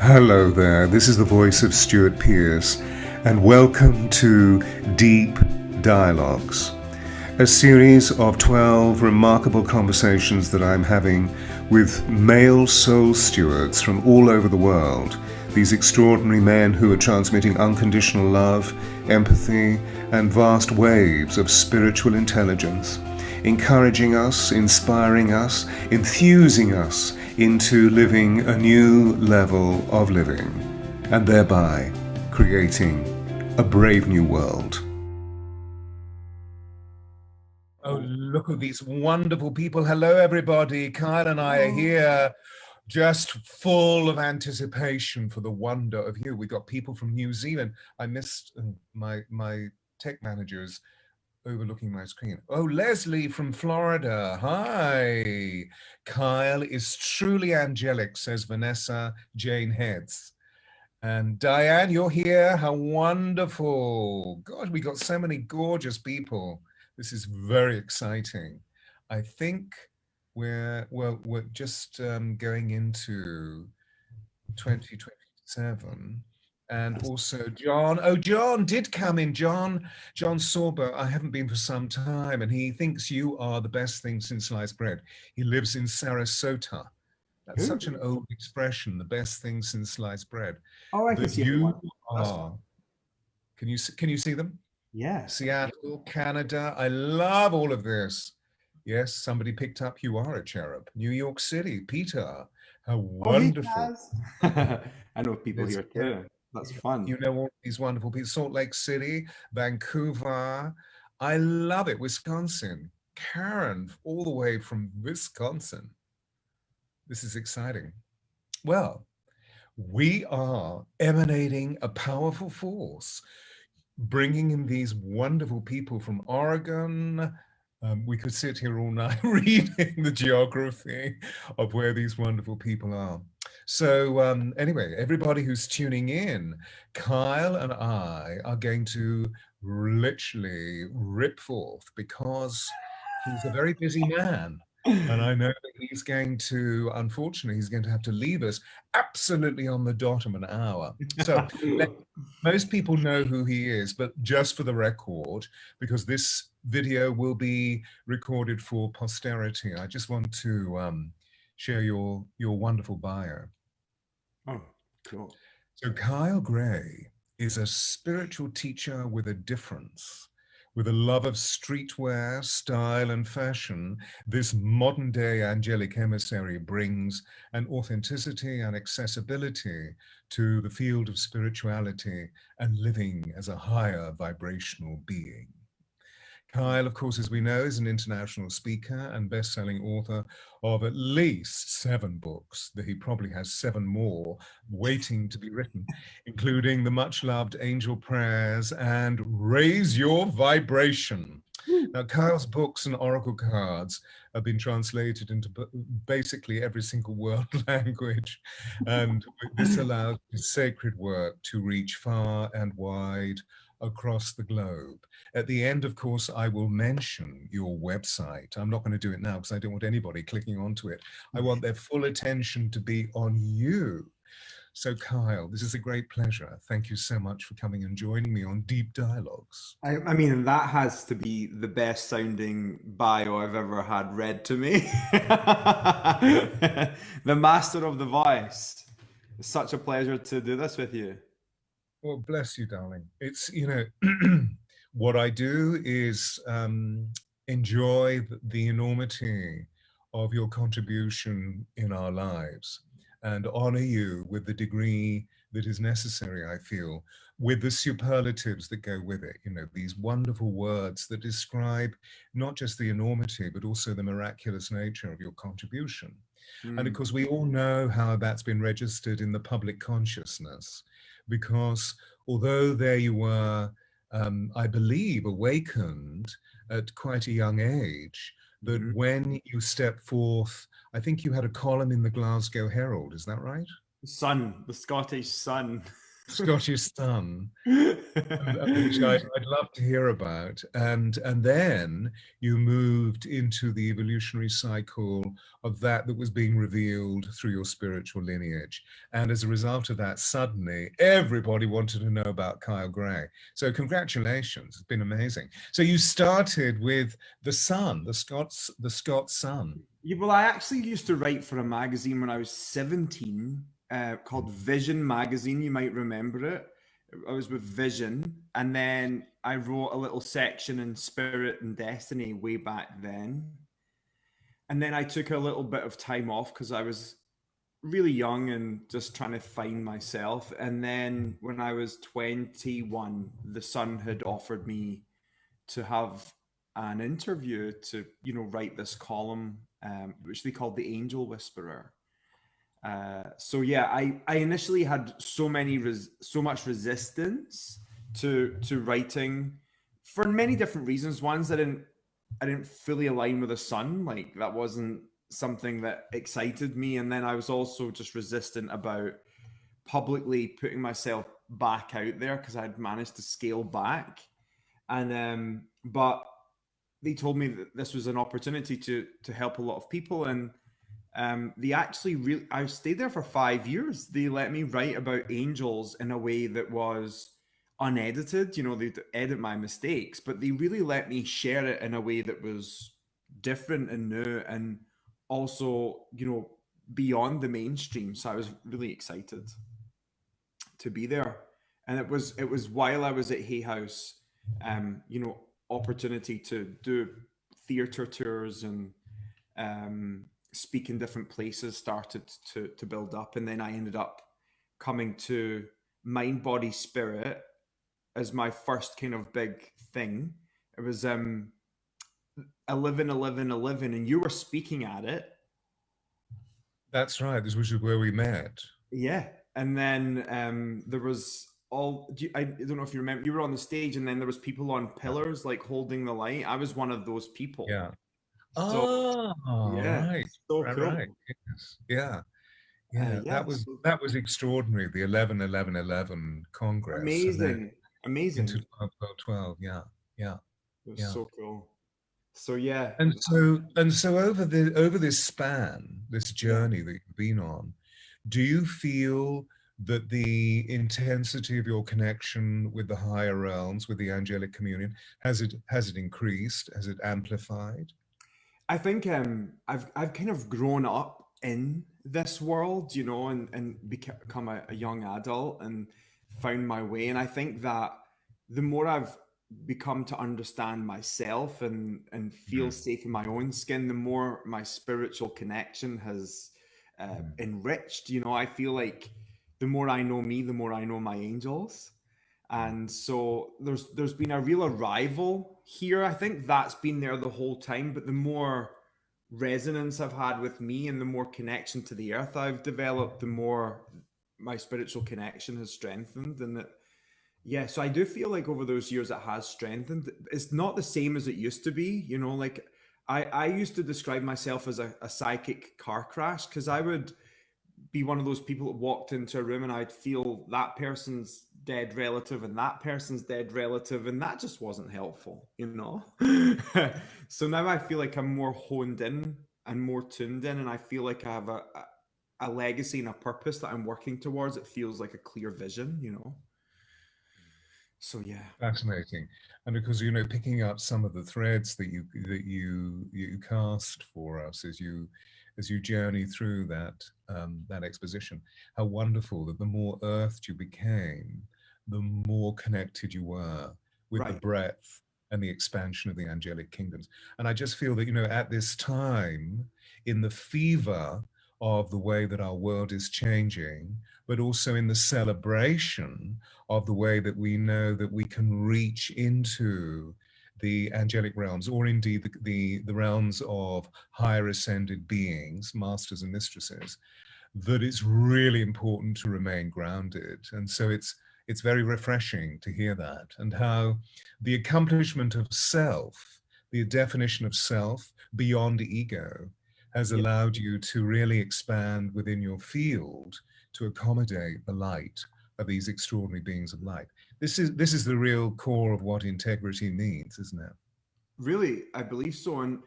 Hello there, this is the voice of Stewart Pearce, and welcome to Deep Dialogues, a series of 12 remarkable conversations that I'm having with male soul stewards from all over the world, these extraordinary men who are transmitting unconditional love, empathy, and vast waves of spiritual intelligence, encouraging us, inspiring us, enthusing us into living a new level of living, and thereby creating a brave new world. Oh, look at these wonderful people. Hello, everybody. Kyle and I are here just full of anticipation for the wonder of you. We got people from New Zealand. I missed my tech managers overlooking my screen. Oh, Leslie from Florida. Hi. Kyle is truly angelic, says Vanessa Jane Heads. And Diane, you're here. How wonderful. God, we got so many gorgeous people. This is very exciting. I think we're just going into 2027. And also John, John did come in. John Sorber, I haven't been for some time, and he thinks you are the best thing since sliced bread. He lives in Sarasota. That's such an old expression, the best thing since sliced bread. Oh, I can But see you everyone. are, can you see them? Yeah. Seattle, Canada. I love all of this. Yes, somebody picked up You Are a Cherub. New York City, Peter. How Oh, hey, wonderful. Kaz. I know people here Yeah, too. That's fun. you know all these wonderful people. Salt Lake City, Vancouver. I love it. Wisconsin. Karen, all the way from Wisconsin. This is exciting. Well, we are emanating a powerful force, bringing in these wonderful people from Oregon. We could sit here all night reading the geography of where these wonderful people are. So anyway, everybody who's tuning in, Kyle and I are going to literally rip forth because he's a very busy man. And I know that he's going to, unfortunately, he's going to have to leave us absolutely on the dot of an hour. So most people know who he is, but just for the record, because this video will be recorded for posterity, I just want to share your wonderful bio. Oh, cool. So Kyle Gray is a spiritual teacher with a difference. With a love of streetwear, style, and fashion, this modern day angelic emissary brings an authenticity and accessibility to the field of spirituality and living as a higher vibrational being. Kyle, of course, as we know, is an international speaker and best-selling author of at least 7 books. He probably has 7 more waiting to be written, including the much-loved Angel Prayers and Raise Your Vibration. Now, Kyle's books and oracle cards have been translated into basically every single world language, and this allows his sacred work to reach far and wide across the globe. At the end, of course, I will mention your website. I'm not going to do it now because I don't want anybody clicking onto it. I want their full attention to be on you. So, Kyle, this is a great pleasure. Thank you so much for coming and joining me on Deep Dialogues. I mean, that has to be the best sounding bio I've ever had read to me. The master of the voice. It's such a pleasure to do this with you. Well, bless you, darling. It's, what I do is enjoy the enormity of your contribution in our lives and honor you with the degree that is necessary, I feel, with the superlatives that go with it, these wonderful words that describe not just the enormity, but also the miraculous nature of your contribution. And of course, we all know how that's been registered in the public consciousness, because although there you were, I believe, awakened at quite a young age, that when you stepped forth, I think you had a column in the Glasgow Herald, is that right? Sun, the Scottish Sun. Scottish sun, which I'd love to hear about. And then you moved into the evolutionary cycle of that was being revealed through your spiritual lineage. And as a result of that, suddenly everybody wanted to know about Kyle Gray. So congratulations, it's been amazing. So you started with the Sun, the Scots Sun. Yeah, well, I actually used to write for a magazine when I was 17, called Vision Magazine. You might remember it. I was with Vision, and then I wrote a little section in Spirit and Destiny way back then. And then I took a little bit of time off because I was really young and just trying to find myself. And then when I was 21, the Sun had offered me to have an interview to, write this column, which they called the Angel Whisperer. So yeah, I initially had so much resistance to writing for many different reasons. One's that I didn't fully align with the Sun. Like, that wasn't something that excited me. And then I was also just resistant about publicly putting myself back out there because I'd managed to scale back. And but they told me that this was an opportunity to help a lot of people. And they actually really, I stayed there for 5 years. They let me write about angels in a way that was unedited. They'd edit my mistakes, but they really let me share it in a way that was different and new, and also, beyond the mainstream. So I was really excited to be there. And it was while I was at Hay House, opportunity to do theatre tours and speak in different places started to build up. And then I ended up coming to Mind, Body, Spirit as my first kind of big thing. It was 11, 11, 11, and you were speaking at it. That's right. This was where we met. Yeah. And then there was I don't know if you remember, you were on the stage and then there was people on pillars like holding the light. I was one of those people. Yeah. So Oh, yeah, right. so Right, cool. right. Yes. Yeah. Yeah. Yeah, That was extraordinary. The 11, 11, 11 Congress. And then amazing, amazing. into 12, 12, 12. Yeah. Yeah. It was Yeah. so cool. So yeah, And so over this span, this yeah. journey that you've been on, do you feel that the intensity of your connection with the higher realms, with the angelic communion, has it increased? Has it amplified? I think I've kind of grown up in this world, and become a young adult and found my way. And I think that the more I've become to understand myself and feel Mm, safe in my own skin, the more my spiritual connection has mm, enriched. I feel like the more I know me, the more I know my angels. mm. And so there's been a real arrival here. I think that's been there the whole time, but the more resonance I've had with me and the more connection to the earth I've developed, the more my spiritual connection has strengthened. And that, yeah, so I do feel like over those years it has strengthened. It's not the same as it used to be, like I used to describe myself as a psychic car crash, because I would be one of those people that walked into a room and I'd feel that person's dead relative and that person's dead relative, and that just wasn't helpful. So now I feel like I'm more honed in and more tuned in, and I feel like I have a legacy and a purpose that I'm working towards. It feels like a clear vision. So yeah. Fascinating. And because, picking up some of the threads that you cast for us as you journey through that exposition, how wonderful that the more earthed you became, the more connected you were with the Right. breadth and the expansion of the angelic kingdoms. And I just feel that, at this time, in the fever of the way that our world is changing, but also in the celebration of the way that we know that we can reach into the angelic realms, or indeed the realms of higher ascended beings, masters and mistresses, that it's really important to remain grounded. And so it's very refreshing to hear that, and how the accomplishment of self, the definition of self beyond ego, has Yeah. allowed you to really expand within your field to accommodate the light of these extraordinary beings of light. This is the real core of what integrity means, isn't it? Really, I believe so. And,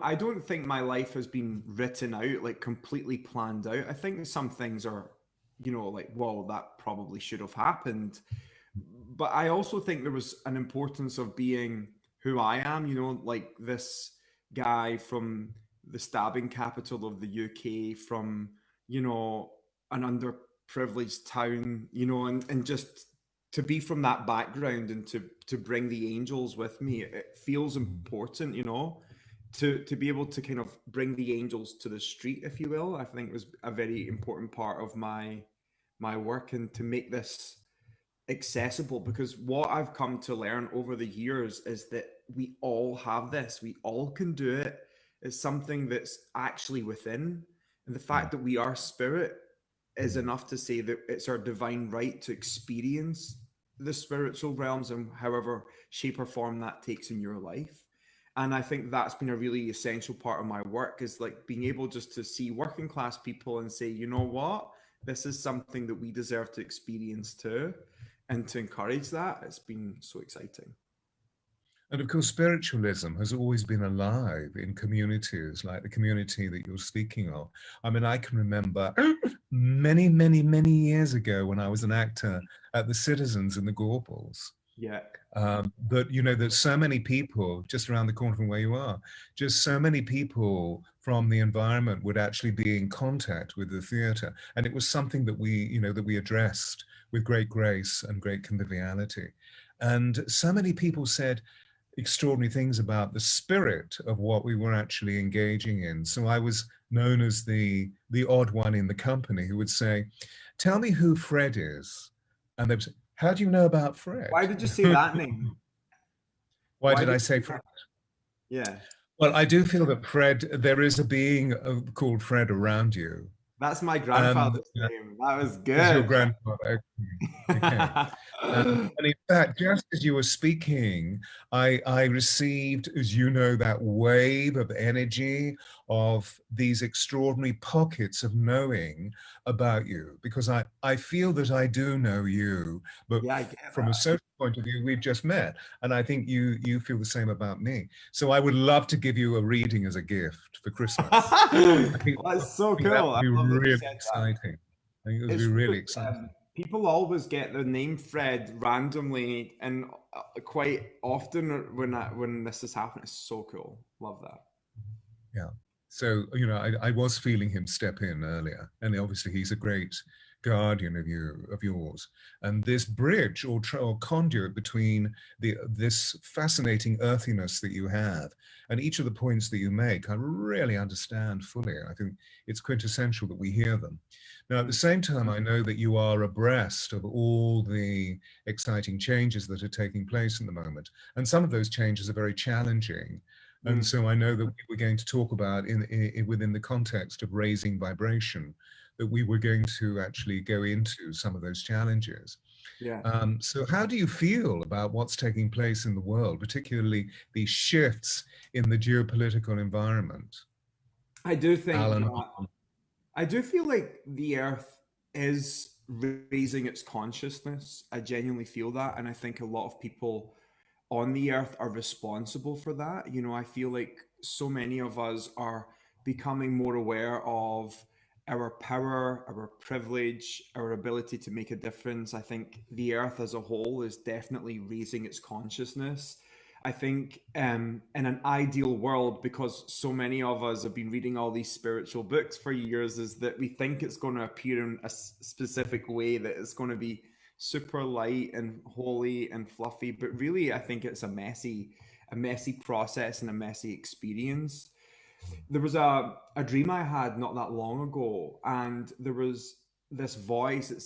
I don't think my life has been written out, like completely planned out. I think some things are, like, well, that probably should have happened. But I also think there was an importance of being who I am, like this guy from the stabbing capital of the UK, from, an underprivileged town, and just to be from that background and to bring the angels with me, it feels important, to be able to kind of bring the angels to the street, if you will. I think was a very important part of my work, and to make this accessible, because what I've come to learn over the years is that we all have this, we all can do it. It's something that's actually within, and the fact that we are spirit is enough to say that it's our divine right to experience the spiritual realms in however shape or form that takes in your life. And I think that's been a really essential part of my work, is like being able just to see working class people and say, you know what, this is something that we deserve to experience too, and to encourage that. It's been so exciting. And of course, spiritualism has always been alive in communities like the community that you're speaking of. I mean, I can remember many, many, many years ago when I was an actor at the Citizens in the Gorbals. Yeah. That so many people just around the corner from where you are, just so many people from the environment would actually be in contact with the theatre. And it was something that we addressed with great grace and great conviviality. And so many people said extraordinary things about the spirit of what we were actually engaging in. So I was known as the odd one in the company who would say, "Tell me who Fred is." And they would say, "How do you know about Fred?" Why did you say that name? Why did I say Fred? Yeah. Well, I do feel that Fred, there is a being called Fred around you. That's my grandfather's name. That was good. Is your grandfather? Okay. And in fact, just as you were speaking, I received, as you know, that wave of energy of these extraordinary pockets of knowing about you, because I feel that I do know you, but Yeah, from a social point of view, we've just met. And I think you feel the same about me. So I would love to give you a reading as a gift for Christmas. That's so cool. That would be really exciting. I think it would be really exciting. People always get the name Fred randomly, and quite often when this has happened, it's so cool. Love that. Yeah. So I was feeling him step in earlier, and obviously he's a great guardian of yours. And this bridge or conduit between this fascinating earthiness that you have and each of the points that you make, I really understand fully. I think it's quintessential that we hear them. Now, at the same time, I know that you are abreast of all the exciting changes that are taking place in the moment. And some of those changes are very challenging. And so I know that we were going to talk about within the context of raising vibration, that we were going to actually go into some of those challenges. Yeah. So how do you feel about what's taking place in the world, particularly these shifts in the geopolitical environment? I do think I do feel like the Earth is raising its consciousness. I genuinely feel that, and I think a lot of people on the Earth are responsible for that. I feel like so many of us are becoming more aware of our power, our privilege, our ability to make a difference. I think the Earth as a whole is definitely raising its consciousness. I think in an ideal world, because so many of us have been reading all these spiritual books for years, is that we think it's going to appear in a specific way, that it's going to be super light and holy and fluffy. But really, I think it's a messy process and a messy experience. There was a dream I had not that long ago, and there was this voice that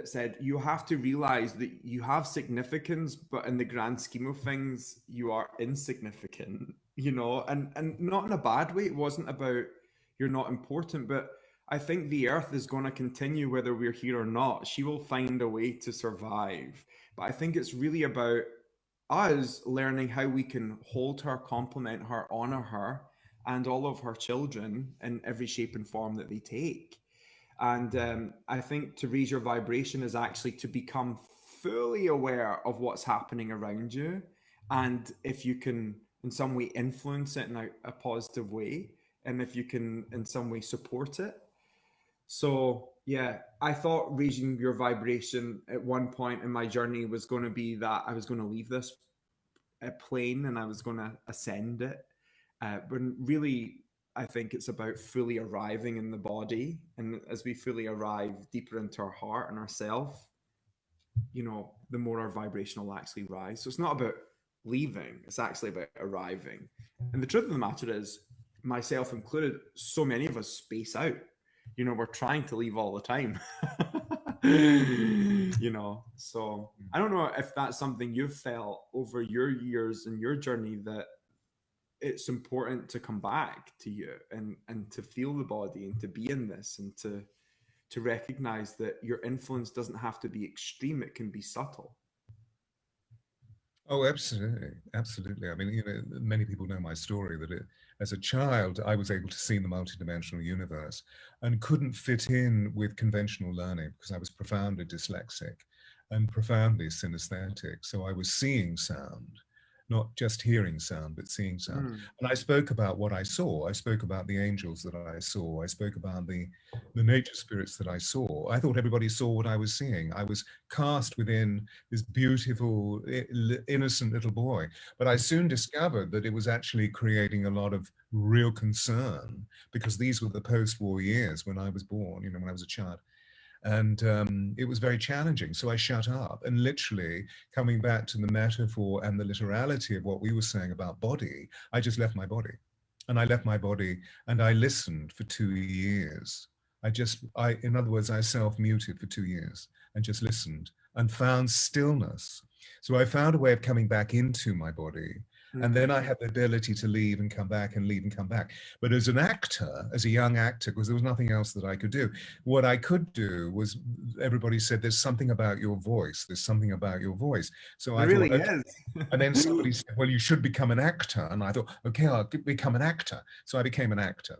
said, you have to realize that you have significance, but in the grand scheme of things, you are insignificant, and not in a bad way. It wasn't about you're not important, but I think the Earth is going to continue whether we're here or not. She will find a way to survive. But I think it's really about us learning how we can hold her, compliment her, honor her, and all of her children in every shape and form that they take. And I think to raise your vibration is actually to become fully aware of what's happening around you. And if you can in some way influence it in a positive way, and if you can in some way support it. So yeah, I thought raising your vibration at one point in my journey was going to be that I was going to leave this plane and I was going to ascend it. But really, I think it's about fully arriving in the body. And as we fully arrive deeper into our heart and ourself, the more our vibration will actually rise. So it's not about leaving, it's actually about arriving. And the truth of the matter is, myself included, so many of us space out. We're trying to leave all the time. So I don't know if that's something you've felt over your years and your journey, that it's important to come back to you and to feel the body and to be in this and to recognize that your influence doesn't have to be extreme, it can be subtle. Oh, absolutely. Absolutely. I mean, many people know my story that as a child, I was able to see the multidimensional universe and couldn't fit in with conventional learning because I was profoundly dyslexic and profoundly synesthetic. So I was seeing sound, not just hearing sound, but seeing sound. And I spoke about what I saw. I spoke about the angels that I saw. I spoke about the nature spirits that I saw. I thought everybody saw what I was seeing. I was cast within this beautiful, innocent little boy. But I soon discovered that it was actually creating a lot of real concern, because these were the post-war years when I was born, when I was a child. And it was very challenging. So I shut up, and literally coming back to the metaphor and the literality of what we were saying about body, I just left my body. And I left my body and I listened for 2 years. In other words, I self-muted for 2 years and just listened and found stillness. So I found a way of coming back into my body. And then I had the ability to leave and come back and leave and come back. But as an actor, as a young actor, because there was nothing else that I could do, what I could do was, everybody said, there's something about your voice. There's something about your voice. So I really thought, okay. is. And then somebody said, well, you should become an actor. And I thought, okay, I'll become an actor. So I became an actor.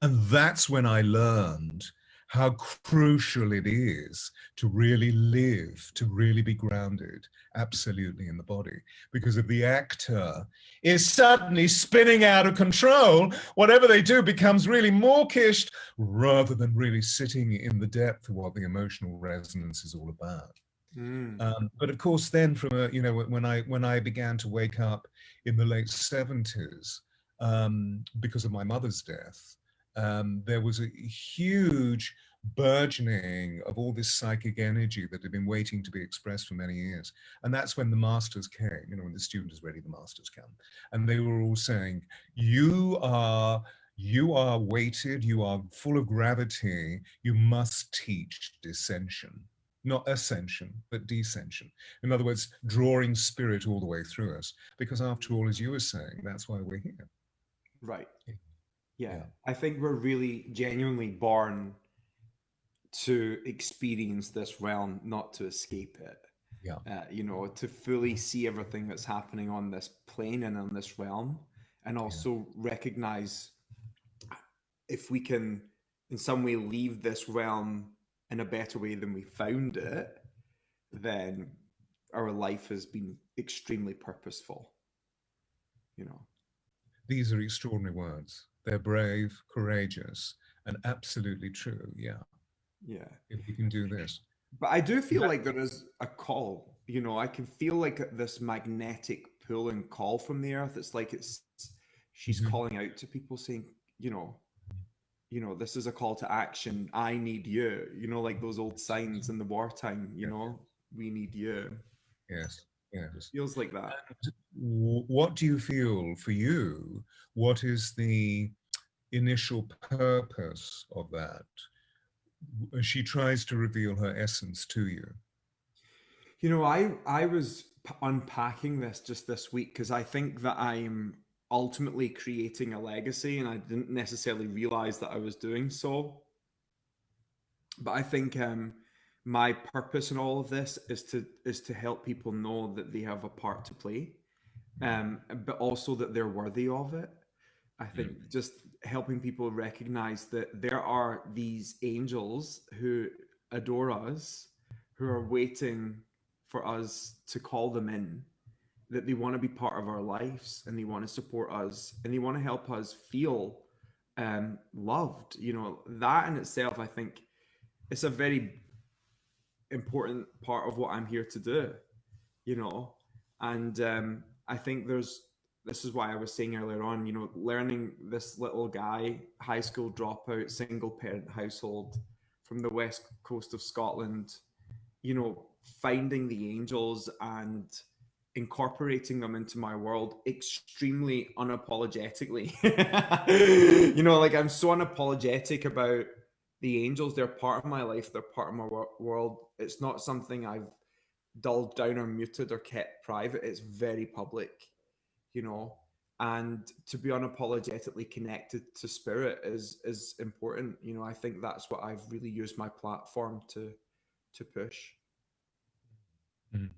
And that's when I learned how crucial it is to really live, to really be grounded absolutely in the body. Because if the actor is suddenly spinning out of control, whatever they do becomes really mawkish, rather than really sitting in the depth of what the emotional resonance is all about. But of course, then when I began to wake up in the late 70s, because of my mother's death, there was a huge burgeoning of all this psychic energy that had been waiting to be expressed for many years. And that's when the masters came, when the student is ready, the masters come. And they were all saying, you are weighted, you are full of gravity, you must teach descension. Not ascension, but descension. In other words, drawing spirit all the way through us. Because after all, as you were saying, that's why we're here. Right. Yeah. I think we're really genuinely born to experience this realm, not to escape it. To fully see everything that's happening on this plane and on this realm, and also recognize if we can in some way leave this realm in a better way than we found it, then our life has been extremely purposeful. These are extraordinary words. They're brave, courageous, and absolutely true. Yeah. If we can do this. But I do feel like there is a call. I can feel like this magnetic pull and call from the earth. It's like she's calling out to people, saying, this is a call to action. I need you. Like those old signs in the wartime. We need you. Yes. It feels like that. And what do you feel for you? What is the initial purpose of that? She tries to reveal her essence to you. I was unpacking this just this week because I think that I'm ultimately creating a legacy, and I didn't necessarily realize that I was doing so. But I think my purpose in all of this is to help people know that they have a part to play, but also that they're worthy of it. I think just helping people recognize that there are these angels who adore us, who are waiting for us to call them in, that they want to be part of our lives and they want to support us and they want to help us feel loved. You know, that in itself, I think it's a very important part of what I'm here to do, you know. And I think this is why I was saying earlier on, you know, learning this little guy, high school dropout, single parent household from the west coast of Scotland, you know, finding the angels and incorporating them into my world extremely unapologetically. You know, like I'm so unapologetic about the angels. They're part of my life, they're part of my world. It's not something I've dulled down or muted or kept private. It's very public, you know. And to be unapologetically connected to spirit is important. You know, I think that's what I've really used my platform to push. Mm.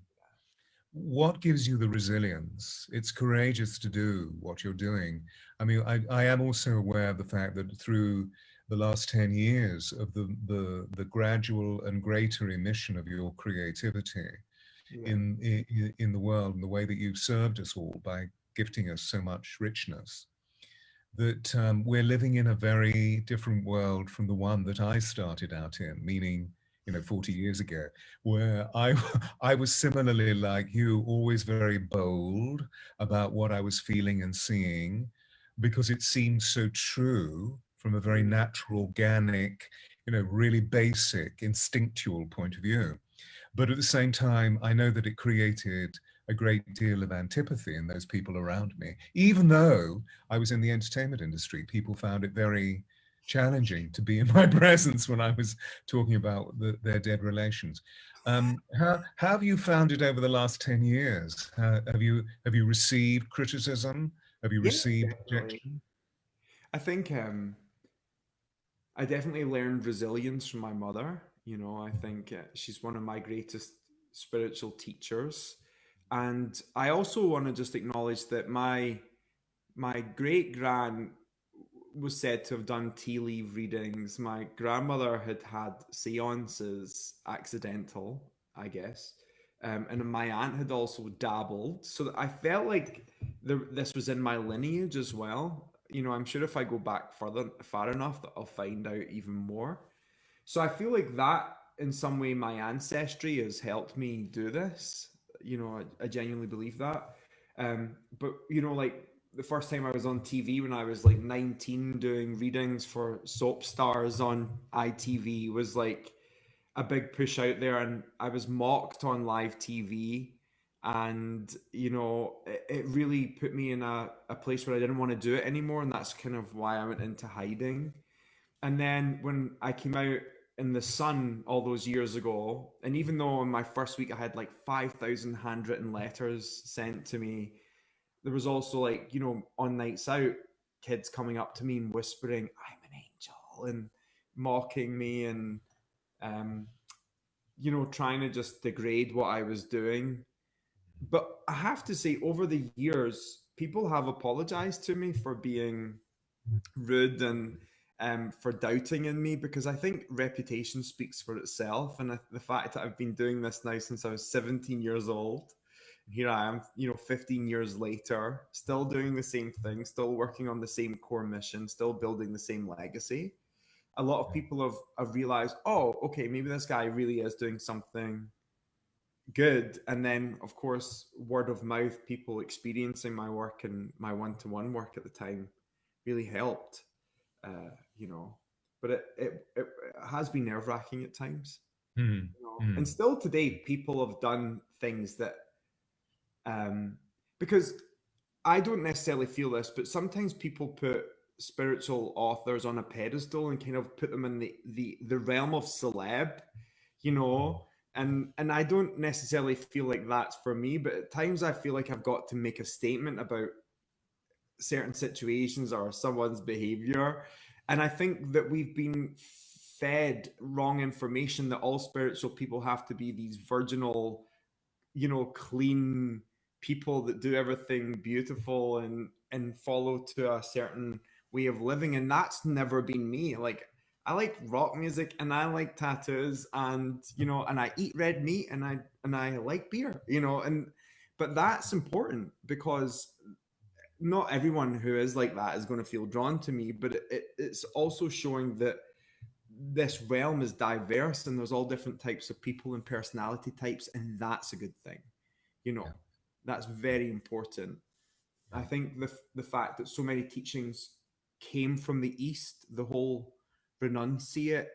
What gives you the resilience? It's courageous to do what you're doing. I mean, I am also aware of the fact that through the last 10 years of the gradual and greater emission of your creativity Yeah. in the world, and the way that you've served us all by gifting us so much richness, that we're living in a very different world from the one that I started out in, meaning, you know, 40 years ago, where I was similarly like you, always very bold about what I was feeling and seeing, because it seemed so true from a very natural, organic, you know, really basic, instinctual point of view. But at the same time, I know that it created a great deal of antipathy in those people around me. Even though I was in the entertainment industry, people found it very challenging to be in my presence when I was talking about their dead relations. How have you found it over the last 10 years? Have you received criticism? Have you Yeah, received definitely. rejection? I think I definitely learned resilience from my mother. You know, I think she's one of my greatest spiritual teachers. And I also want to just acknowledge that my great gran was said to have done tea leaf readings. My grandmother had had seances, accidental, I guess. And my aunt had also dabbled. So I felt like this was in my lineage as well. You know, I'm sure if I go back far enough, that I'll find out even more. So I feel like that, in some way, my ancestry has helped me do this. You know, I genuinely believe that. But you know, like the first time I was on TV when I was like 19 doing readings for soap stars on ITV was like a big push out there, and I was mocked on live TV. And you know, it really put me in a place where I didn't want to do it anymore, and that's kind of why I went into hiding. And then when I came out in the sun all those years ago, and even though in my first week I had like 5,000 handwritten letters sent to me, there was also, like, you know, on nights out, kids coming up to me and whispering, "I'm an angel," and mocking me, and um, you know, trying to just degrade what I was doing. But I have to say, over the years, people have apologized to me for being rude and for doubting in me, because I think reputation speaks for itself. And the fact that I've been doing this now since I was 17 years old, here I am, you know, 15 years later, still doing the same thing, still working on the same core mission, still building the same legacy. A lot of people have realized, oh, okay, maybe this guy really is doing something good. And then, of course, word of mouth, people experiencing my work and my one-to-one work at the time really helped. You know, but it has been nerve wracking at times. Mm, You know, and mm, still today, people have done things that, because I don't necessarily feel this, but sometimes people put spiritual authors on a pedestal and kind of put them in the realm of celeb, you know. And I don't necessarily feel like that's for me, but at times I feel like I've got to make a statement about certain situations or someone's behavior. And I think that we've been fed wrong information that all spiritual people have to be these virginal, you know, clean people that do everything beautiful and follow to a certain way of living, and that's never been me. Like, I like rock music and I like tattoos, and and I eat red meat, and I like beer, and but that's important because not everyone who is like that is going to feel drawn to me, but it's also showing that this realm is diverse and there's all different types of people and personality types, and that's a good thing. you Yeah. know that's very important. I think the fact that so many teachings came from the East, the whole renunciate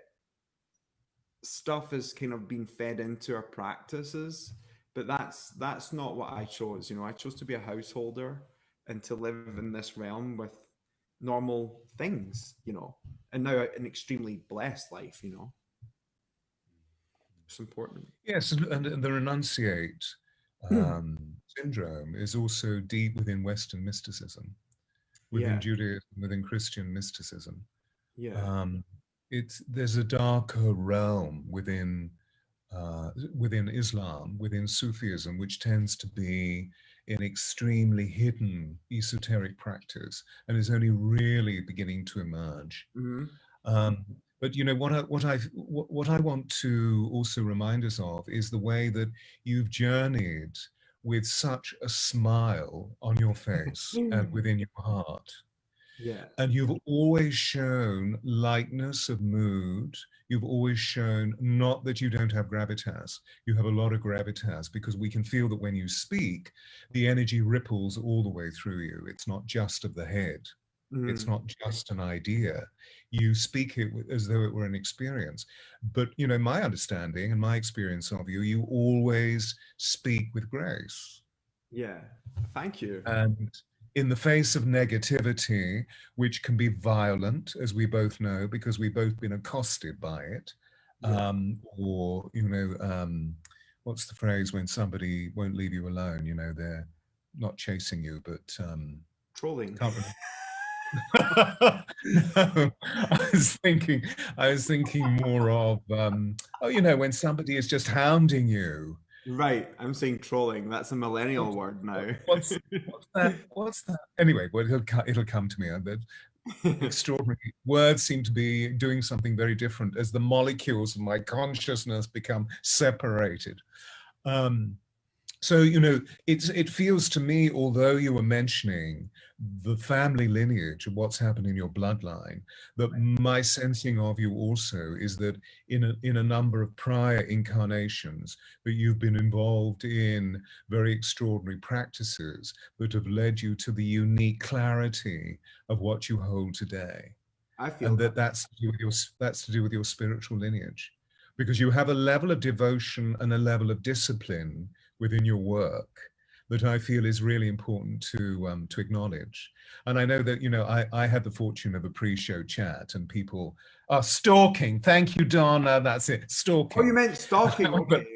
stuff is kind of being fed into our practices, but that's not what I chose. I chose to be a householder and to live in this realm with normal things, and now an extremely blessed life. It's important. Yes, and the renunciate syndrome is also deep within Western mysticism, within Yeah, Judaism, within Christian mysticism. yeah. Um, there's a darker realm within Islam, within Sufism, which tends to be an extremely hidden esoteric practice and is only really beginning to emerge. Hmm. Um, but what I want to also remind us of is the way that you've journeyed with such a smile on your face and within your heart. Yeah. And you've always shown lightness of mood. You've always shown not that you don't have gravitas. You have a lot of gravitas because we can feel that when you speak, the energy ripples all the way through you. It's not just of the head. It's Mm. not just an idea. You speak it as though it were an experience. But, my understanding and my experience of you, you always speak with grace. Yeah. Thank you. And in the face of negativity, which can be violent, as we both know, because we've both been accosted by it, Yeah. or, what's the phrase when somebody won't leave you alone? They're not chasing you, but Trolling. can't remember. No, I was thinking more of, when somebody is just hounding you. Right. I'm saying trolling. That's a millennial word now. What's that? What's that? Anyway, well, it'll come to me. But extraordinary words seem to be doing something very different as the molecules of my consciousness become separated. Um, so, it feels to me, although you were mentioning the family lineage of what's happened in your bloodline, that my sensing of you also is that in a number of prior incarnations, that you've been involved in very extraordinary practices that have led you to the unique clarity of what you hold today. I feel And that. that's to do with your spiritual lineage, because you have a level of devotion and a level of discipline within your work that I feel is really important to acknowledge. And I know that I had the fortune of a pre-show chat, and people are stalking. Thank you, Donna. That's it. Oh, you Stalking. meant stalking. But Okay.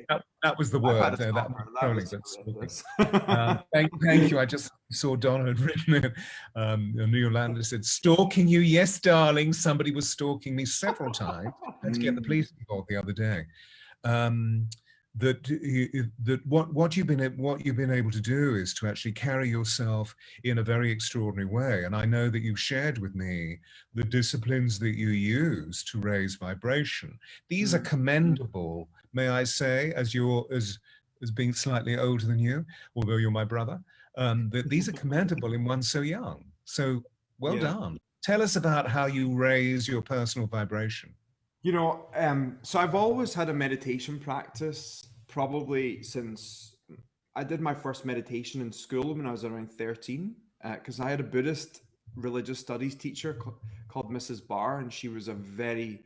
that was the I've had word. a That stalker. That trolling, was but stalking. horrendous. Thank you. I just saw Donna had written it. New Yolanda said, "Stalking you? Yes, darling. Somebody was stalking me several times. I had to get the police involved the other day." Um, that what you've been able to do is to actually carry yourself in a very extraordinary way. And I know that you've shared with me the disciplines that you use to raise vibration. These are commendable, may I say, as being slightly older than you, although you're my brother, that these are commendable in one so young. So well Yeah. done. Tell us about how you raise your personal vibration. So I've always had a meditation practice, probably since I did my first meditation in school when I was around 13, because I had a Buddhist religious studies teacher called Mrs. Barr, and she was a very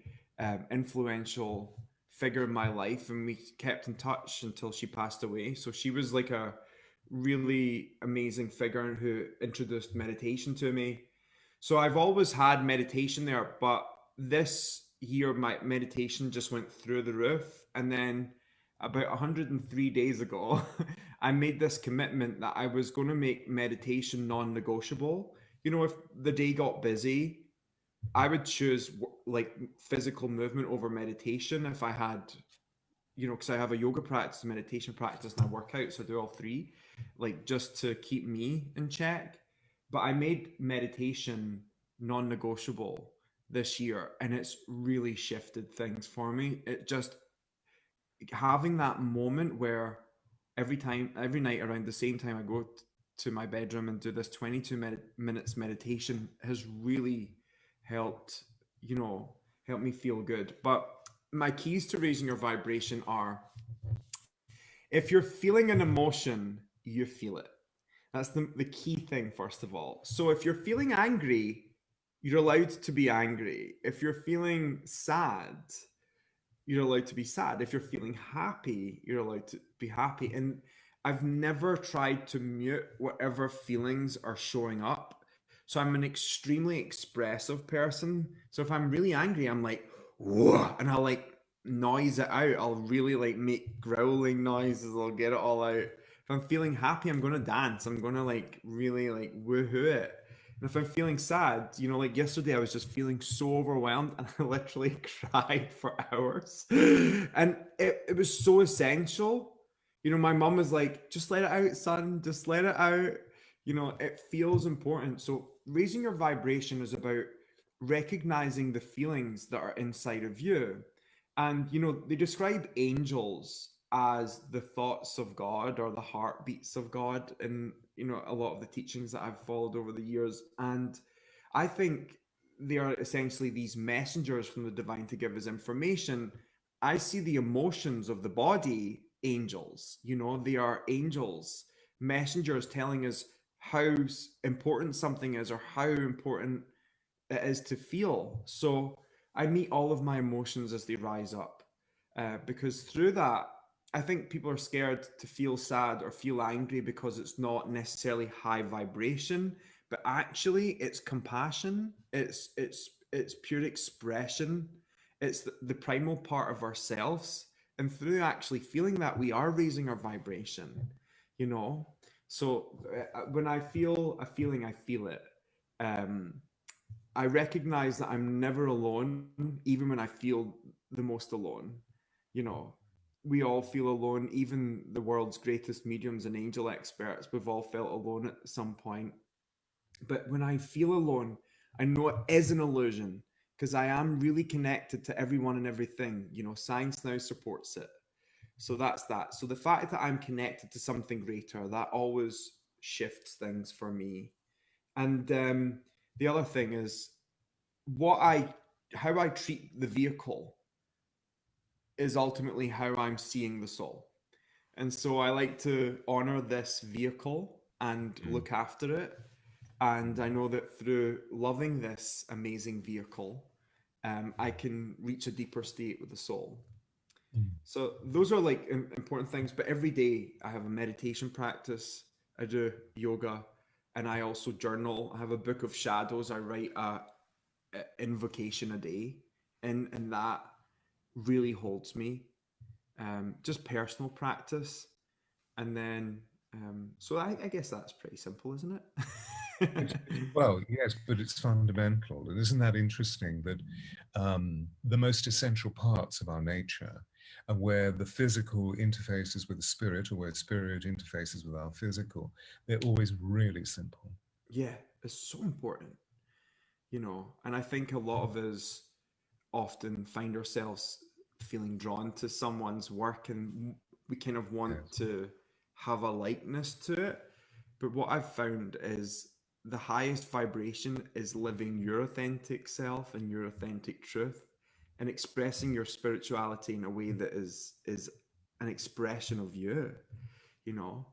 influential figure in my life, and we kept in touch until she passed away. So she was like a really amazing figure who introduced meditation to me. So I've always had meditation there, but this year my meditation just went through the roof. And then about 103 days ago, I made this commitment that I was going to make meditation non-negotiable. If the day got busy, I would choose like physical movement over meditation if I had, because I have a yoga practice, a meditation practice, and I work out, so I do all three, like just to keep me in check. But I made meditation non-negotiable this year, and it's really shifted things for me. It just having that moment where every night around the same time I go to my bedroom and do this 22 minutes meditation has really helped, help me feel good. But my keys to raising your vibration are: if you're feeling an emotion, you feel it. That's the key thing, first of all. So if you're feeling angry, you're allowed to be angry. If you're feeling sad, you're allowed to be sad. If you're feeling happy, you're allowed to be happy. And I've never tried to mute whatever feelings are showing up. So I'm an extremely expressive person. So if I'm really angry, I'm like, whoa, and I'll like noise it out. I'll really like make growling noises. I'll get it all out. If I'm feeling happy, I'm gonna dance. I'm gonna like really like woohoo it. And if I'm feeling sad, like yesterday, I was just feeling so overwhelmed and I literally cried for hours. And it was so essential. My mum was like, just let it out, son, just let it out. It feels important. So raising your vibration is about recognizing the feelings that are inside of you. And, they describe angels as the thoughts of God or the heartbeats of God in, a lot of the teachings that I've followed over the years. And I think they are essentially these messengers from the divine to give us information. I see the emotions of the body, angels, they are angels, messengers telling us how important something is or how important it is to feel. So I meet all of my emotions as they rise up, because through that, I think people are scared to feel sad or feel angry because it's not necessarily high vibration, but actually it's compassion. It's pure expression. It's the primal part of ourselves, and through actually feeling that, we are raising our vibration. You know, so when I feel a feeling, I feel it. Um, I recognize that I'm never alone, even when I feel the most alone. You know, we all feel alone, even the world's greatest mediums and angel experts, we've all felt alone at some point. But when I feel alone, I know it is an illusion because I am really connected to everyone and everything. Science now supports it. So that's that. So the fact that I'm connected to something greater, that always shifts things for me. And the other thing is what I how I treat the vehicle is ultimately how I'm seeing the soul. And so I like to honor this vehicle and look after it. And I know that through loving this amazing vehicle, I can reach a deeper state with the soul. Mm. So those are like important things. But every day I have a meditation practice, I do yoga, and I also journal. I have a book of shadows. I write a invocation a day, and that really holds me. Just personal practice, and then so I guess that's pretty simple, isn't it? Well, yes, but it's fundamental. And isn't that interesting that the most essential parts of our nature are where the physical interfaces with the spirit or where spirit interfaces with our physical, they're always really simple. Yeah, it's so important, and I think a lot of us often find ourselves feeling drawn to someone's work, and we kind of want Yes. to have a likeness to it. But what I've found is the highest vibration is living your authentic self and your authentic truth, and expressing your spirituality in a way that is an expression of you. You know,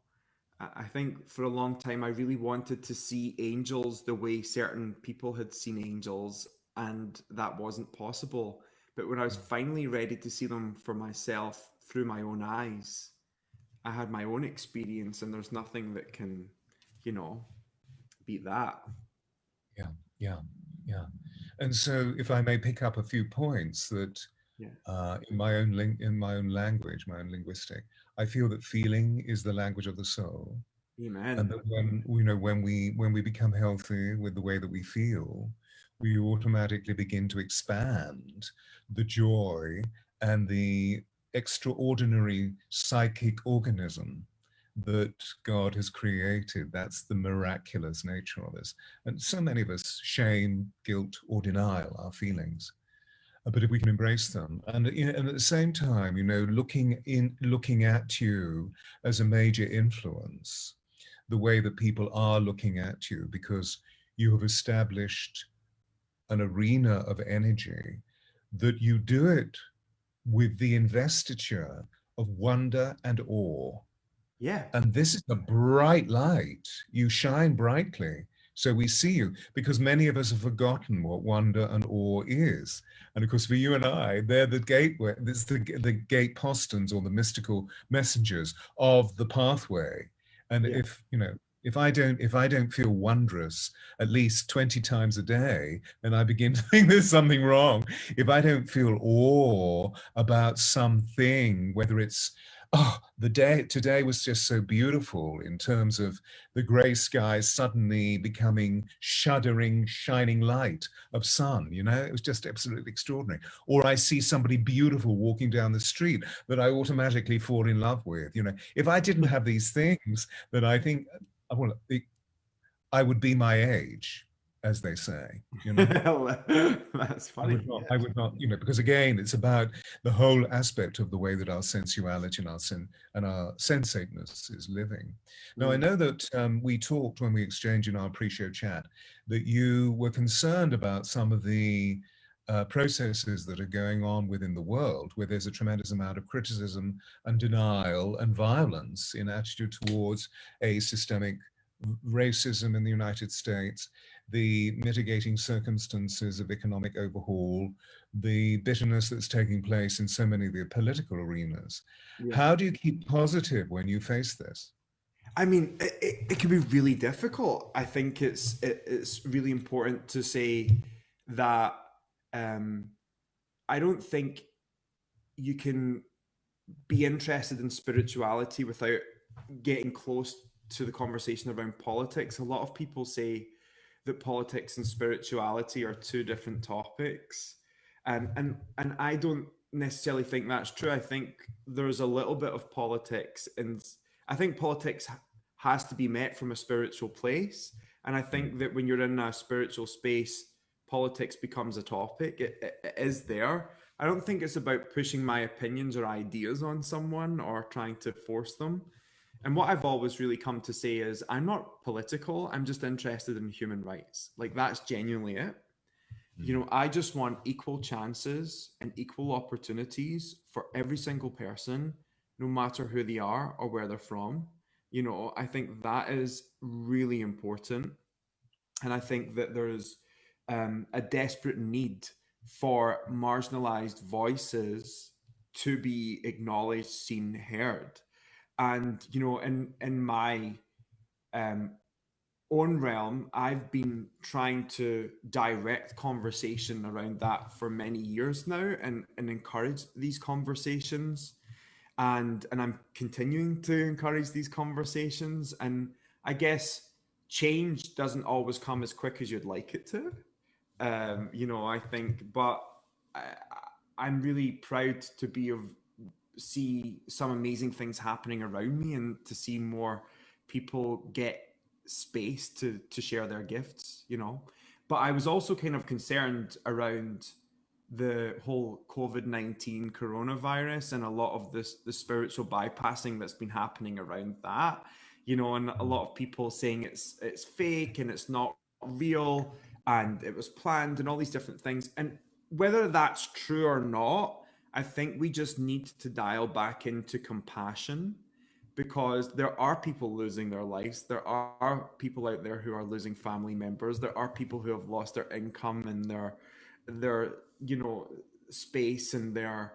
I think for a long time I really wanted to see angels the way certain people had seen angels, and that wasn't possible. But when I was finally ready to see them for myself through my own eyes, I had my own experience, and there's nothing that can, you know, beat that. Yeah, yeah, yeah. And so, if I may pick up a few points that, Yeah. in my own language, my own linguistic, I feel that feeling is the language of the soul, and Amen. that when we become healthy with the way that we feel, we automatically begin to expand the joy and the extraordinary psychic organism that God has created. That's the miraculous nature of us. And so many of us shame, guilt, or denial our feelings. But if we can embrace them, and, and at the same time, looking at you as a major influence, the way that people are looking at you, because you have established an arena of energy, that you do it with the investiture of wonder and awe. Yeah. And this is a bright light. You shine brightly. So we see you, because many of us have forgotten what wonder and awe is. And of course, for you and I, they're the gateway, this the gate postons, or the mystical messengers of the pathway. And Yeah. if I don't feel wondrous at least 20 times a day, then I begin to think there's something wrong. If I don't feel awe about something, whether it's, oh, the day today was just so beautiful in terms of the gray skies suddenly becoming shuddering, shining light of sun. It was just absolutely extraordinary. Or I see somebody beautiful walking down the street that I automatically fall in love with. If I didn't have these things, then I think, well, I would be my age, as they say. That's funny. I would not, because again, it's about the whole aspect of the way that our sensuality and our sensateness is living. Now, I know that we talked when we exchanged in our pre-show chat that you were concerned about some of the processes that are going on within the world, where there's a tremendous amount of criticism and denial and violence in attitude towards a systemic racism in the United States, the mitigating circumstances of economic overhaul, the bitterness that's taking place in so many of the political arenas. Yeah. How do you keep positive when you face this? I mean, it can be really difficult. I think it's really important to say that I don't think you can be interested in spirituality without getting close to the conversation around politics. A lot of people say that politics and spirituality are two different topics, and I don't necessarily think that's true. I think there's a little bit of politics, and I think politics has to be met from a spiritual place. And I think that when you're in a spiritual space, politics becomes a topic. It is there. I don't think it's about pushing my opinions or ideas on someone or trying to force them. And what I've always really come to say is I'm not political. I'm just interested in human rights. Like, that's genuinely it. I just want equal chances and equal opportunities for every single person, no matter who they are or where they're from. I think that is really important. And I think that there's a desperate need for marginalized voices to be acknowledged, seen, heard. And in my own realm, I've been trying to direct conversation around that for many years now, and encourage these conversations, and I'm continuing to encourage these conversations. And I guess change doesn't always come as quick as you'd like it to. I think, but I'm really proud to see some amazing things happening around me, and to see more people get space to share their gifts. But I was also kind of concerned around the whole COVID-19 coronavirus, and a lot of the spiritual bypassing that's been happening around that. And a lot of people saying it's fake and it's not real and it was planned and all these different things. And whether that's true or not, I think we just need to dial back into compassion, because there are people losing their lives. There are people out there who are losing family members. There are people who have lost their income and their space and their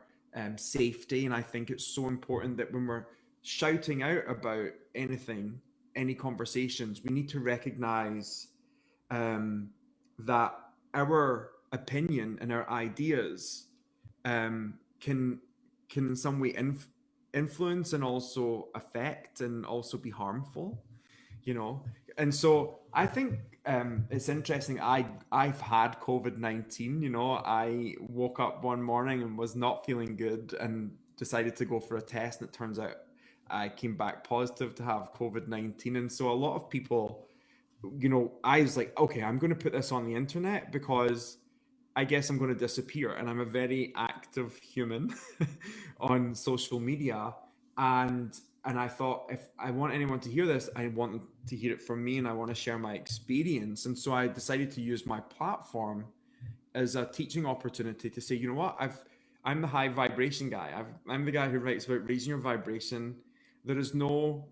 safety. And I think it's so important that when we're shouting out about anything, any conversations, we need to recognize that our opinion and our ideas can in some way influence and also affect and also be harmful. And so I think it's interesting. I've had COVID-19. I woke up one morning and was not feeling good and decided to go for a test, and it turns out I came back positive to have COVID-19. And so a lot of people, you know, I was like, okay, I'm going to put this on the internet because I guess I'm going to disappear. And I'm a very active human on social media. And I thought, if I want anyone to hear this, I want them to hear it from me, and I want to share my experience. And so I decided to use my platform as a teaching opportunity to say, you know what, I'm the high vibration guy. I'm the guy who writes about raising your vibration. There is no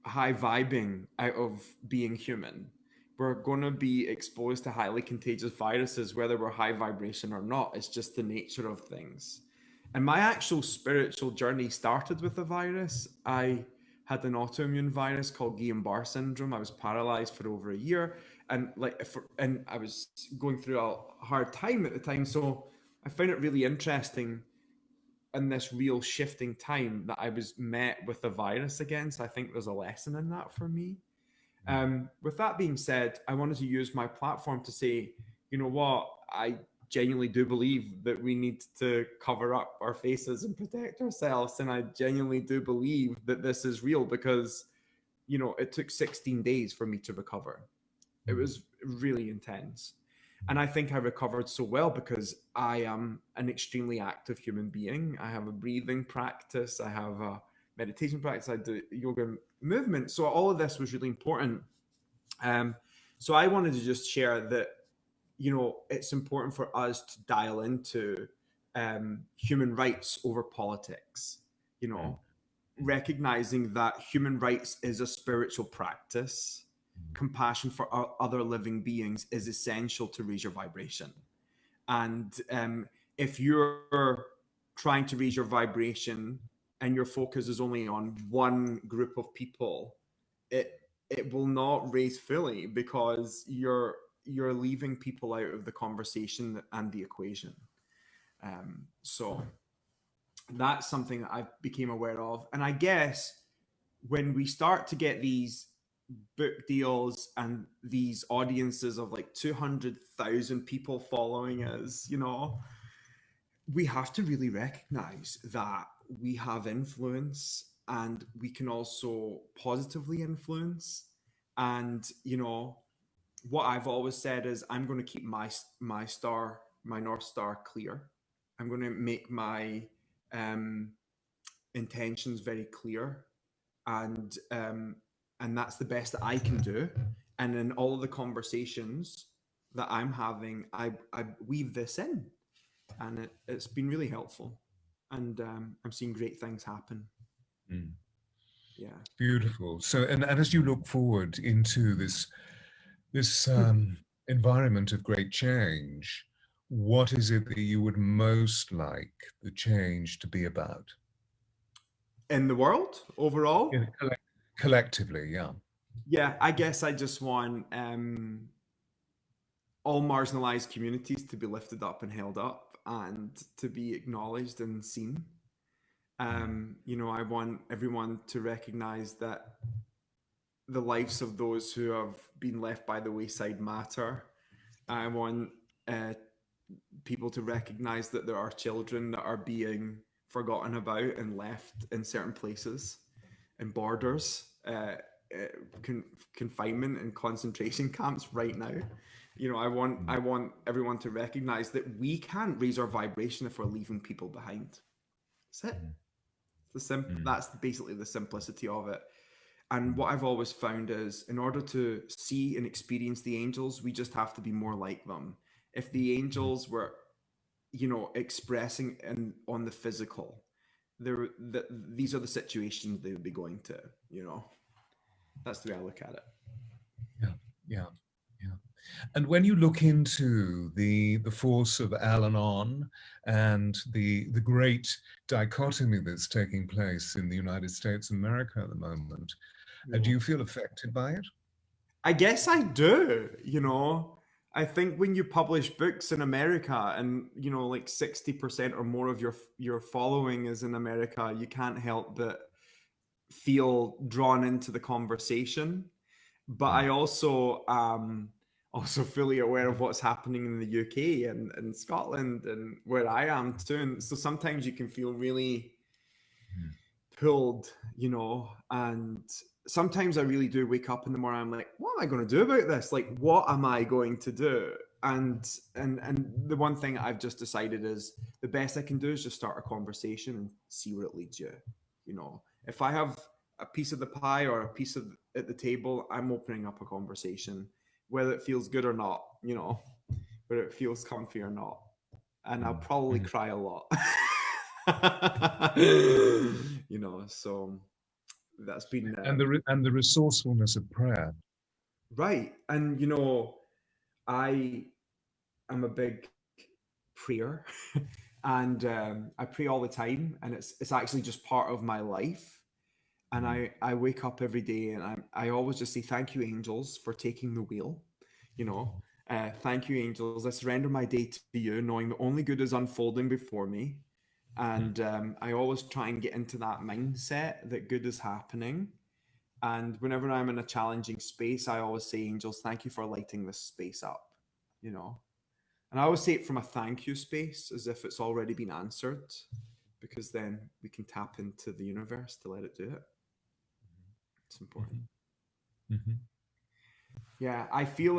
high vibing out of being human. We're going to be exposed to highly contagious viruses, whether we're high vibration or not. It's just the nature of things. And my actual spiritual journey started with a virus. I had an autoimmune virus called Guillain-Barré syndrome. I was paralyzed for over a year, and and I was going through a hard time at the time. So I found it really interesting in this real shifting time that I was met with the virus again. So I think there's a lesson in that for me. With that being said, I wanted to use my platform to say, you know what, I genuinely do believe that we need to cover up our faces and protect ourselves. And I genuinely do believe that this is real because, you know, it took 16 days for me to recover. It was really intense. And I think I recovered so well because I am an extremely active human being. I have a breathing practice, I have a meditation practice, I do yoga movement. So all of this was really important. So I wanted to just share that, you know, it's important for us to dial into human rights over politics, you know, recognizing that human rights is a spiritual practice. Compassion for other living beings is essential to raise your vibration. And if you're trying to raise your vibration and your focus is only on one group of people, it will not raise fully because you're leaving people out of the conversation and the equation. So that's something that I became aware of. And I guess when we start to get these book deals and these audiences of like 200,000 people following us, you know, we have to really recognize that we have influence and we can also positively influence. And, you know, what I've always said is I'm going to keep my North Star clear. I'm going to make my intentions very clear, and that's the best that I can do. And in all of the conversations that I'm having, I weave this in, and it's been really helpful. And I'm seeing great things happen. Yeah, Beautiful. So, and as you look forward into this environment of great change, what is it that you would most like the change to be about? in the world overall? Collectively, yeah. Yeah, I guess I just want all marginalized communities to be lifted up and held up and to be acknowledged and seen. You know, I want everyone to recognize that the lives of those who have been left by the wayside matter. I want people to recognize that there are children that are being forgotten about and left in certain places and borders, confinement and concentration camps right now. You know, I want everyone to recognize that we can't raise our vibration if we're leaving people behind. That's it. That's basically the simplicity of it. And what I've always found is, in order to see and experience the angels, we just have to be more like them. If the angels were, you know, expressing on the physical, these are the situations they would be going to, you know. That's the way I look at it. Yeah. And when you look into the force of Al-Anon and the great dichotomy that's taking place in the United States of America at the moment, do you feel affected by it? I guess I do, you know. I think when you publish books in America and, you know, like 60% or more of your following is in America, you can't help but feel drawn into the conversation. But I also fully aware of what's happening in the UK and Scotland and where I am too. And so sometimes you can feel really pulled, you know, and sometimes I really do wake up in the morning. I'm like, what am I going to do about this? Like, what am I going to do? And the one thing I've just decided is the best I can do is just start a conversation and see where it leads you. You know, if I have a piece of the pie or a piece of at the table, I'm opening up a conversation, whether it feels good or not. You know, whether it feels comfy or not, and I'll probably cry a lot. You know, so that's been And the resourcefulness of prayer. right. And you know, I am a big prayer, and I pray all the time, and it's actually just part of my life. And I wake up every day, and I always just say thank you, angels, for taking the wheel. You know, thank you, angels. I surrender my day to you, knowing that only good is unfolding before me. And I always try and get into that mindset that good is happening. And whenever I'm in a challenging space, I always say, angels, thank you for lighting this space up, you know. And I always say it from a thank you space, as if it's already been answered, because then we can tap into the universe to let it do it. It's important. Mm-hmm. Yeah, I feel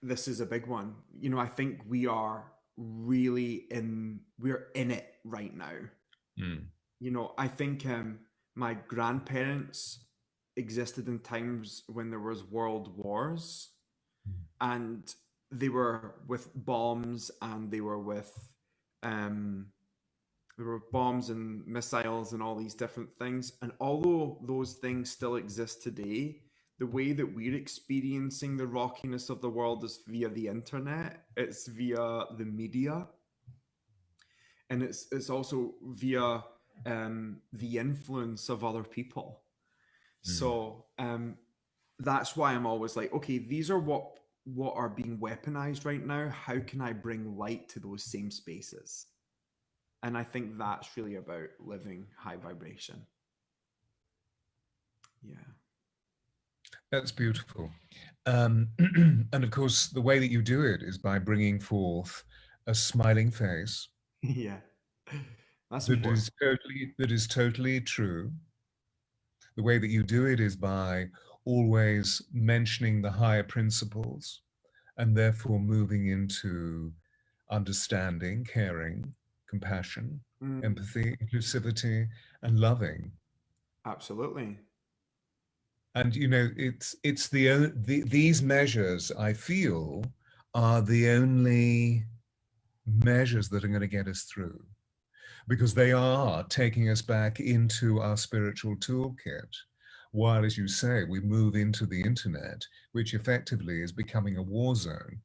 this is a big one. You know, I think we're in it right now. You know, I think my grandparents existed in times when there was world wars, and they were with bombs, and they were with there were bombs and missiles and all these different things. And although those things still exist today, the way that we're experiencing the rockiness of the world is via the internet, it's via the media, and it's also via the influence of other people. So that's why I'm always like, okay, these are what are being weaponized right now. How can I bring light to those same spaces? And I think that's really about living high vibration. Yeah. That's beautiful. And of course, the way that you do it is by bringing forth a smiling face. Yeah. That's that important. is totally true. The way that you do it is by always mentioning the higher principles and therefore moving into understanding, caring, compassion, empathy, inclusivity, and loving. Absolutely. And you know, it's these measures I feel are the only measures that are going to get us through, because they are taking us back into our spiritual toolkit. While, as you say, we move into the internet, which effectively is becoming a war zone.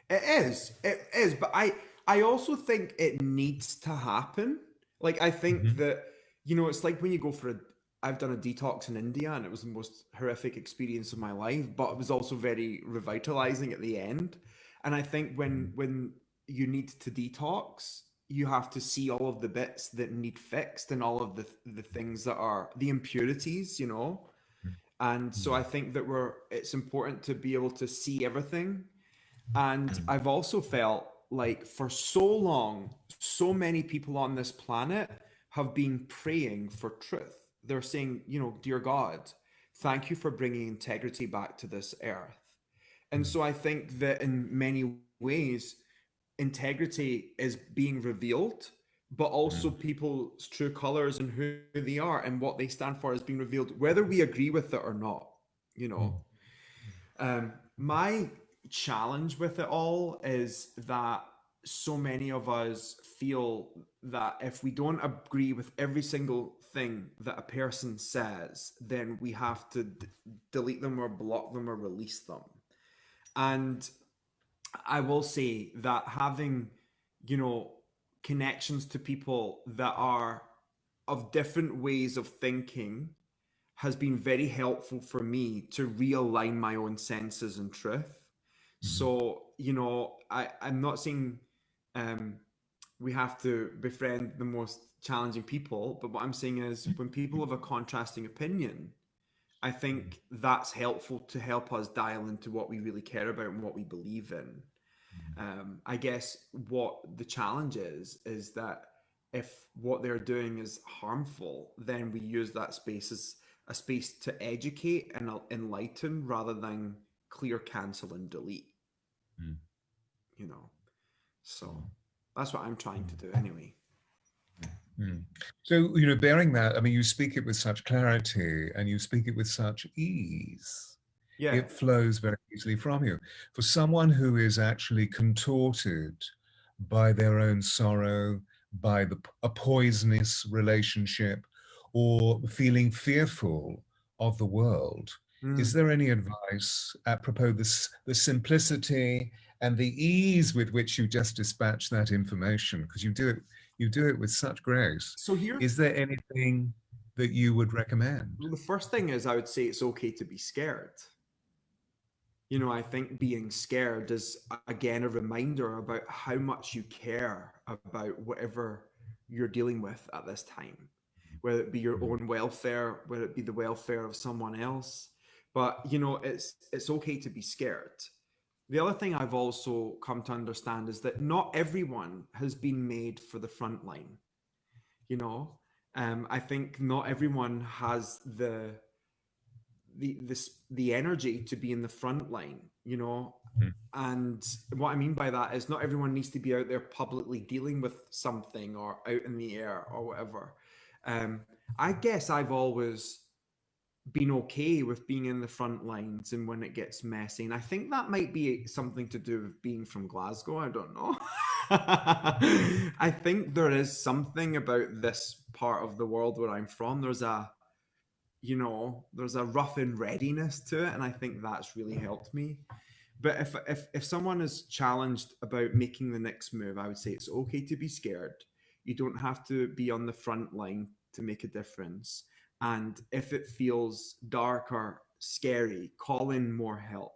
It is. It is. But I also think it needs to happen. Like, I think that, you know, it's like when you go for I've done a detox in India, and it was the most horrific experience of my life, but it was also very revitalizing at the end. And I think when you need to detox, you have to see all of the bits that need fixed, and all of the things that are the impurities, you know. And so I think that it's important to be able to see everything. And I've also felt like for so long, so many people on this planet have been praying for truth. They're saying, you know, dear God, thank you for bringing integrity back to this earth. And so I think that in many ways, integrity is being revealed, but also people's true colors and who they are and what they stand for is being revealed, whether we agree with it or not, you know. My challenge with it all is that so many of us feel that if we don't agree with every single thing that a person says, then we have to delete them or block them or release them. And I will say that having, you know, connections to people that are of different ways of thinking has been very helpful for me to realign my own senses and truth. So, you know, I'm not saying we have to befriend the most challenging people, but what I'm saying is when people have a contrasting opinion, I think that's helpful to help us dial into what we really care about and what we believe in. I guess what the challenge is that if what they're doing is harmful, then we use that space as a space to educate and enlighten rather than clear, cancel, and delete. Mm. You know, so that's what I'm trying to do anyway. Mm. So, bearing that, I mean, you speak it with such clarity and you speak it with such ease. Yeah. It flows very easily from you. For someone who is actually contorted by their own sorrow, by a poisonous relationship, or feeling fearful of the world, is Mm. there any advice apropos the simplicity and the ease with which you just dispatch that information? Because you do it with such grace. So here, Is there anything that you would recommend? the first thing is I would say it's okay to be scared. You know, I think being scared is again a reminder about how much you care about whatever you're dealing with at this time, whether it be your own welfare, whether it be the welfare of someone else. But you know, it's okay to be scared. The other thing I've also come to understand is that not everyone has been made for the front line. You know, I think not everyone has the energy to be in the front line, you know. And what I mean by that is not everyone needs to be out there publicly dealing with something or out in the air or whatever. I guess I've always been okay with being in the front lines and when it gets messy. And I think that might be something to do with being from Glasgow. I don't know. I think there is something about this part of the world where I'm from. There's a rough and readiness to it, and I think that's really helped me. But if someone is challenged about making the next move, I would say it's okay to be scared. You don't have to be on the front line to make a difference. And if it feels dark or scary, call in more help.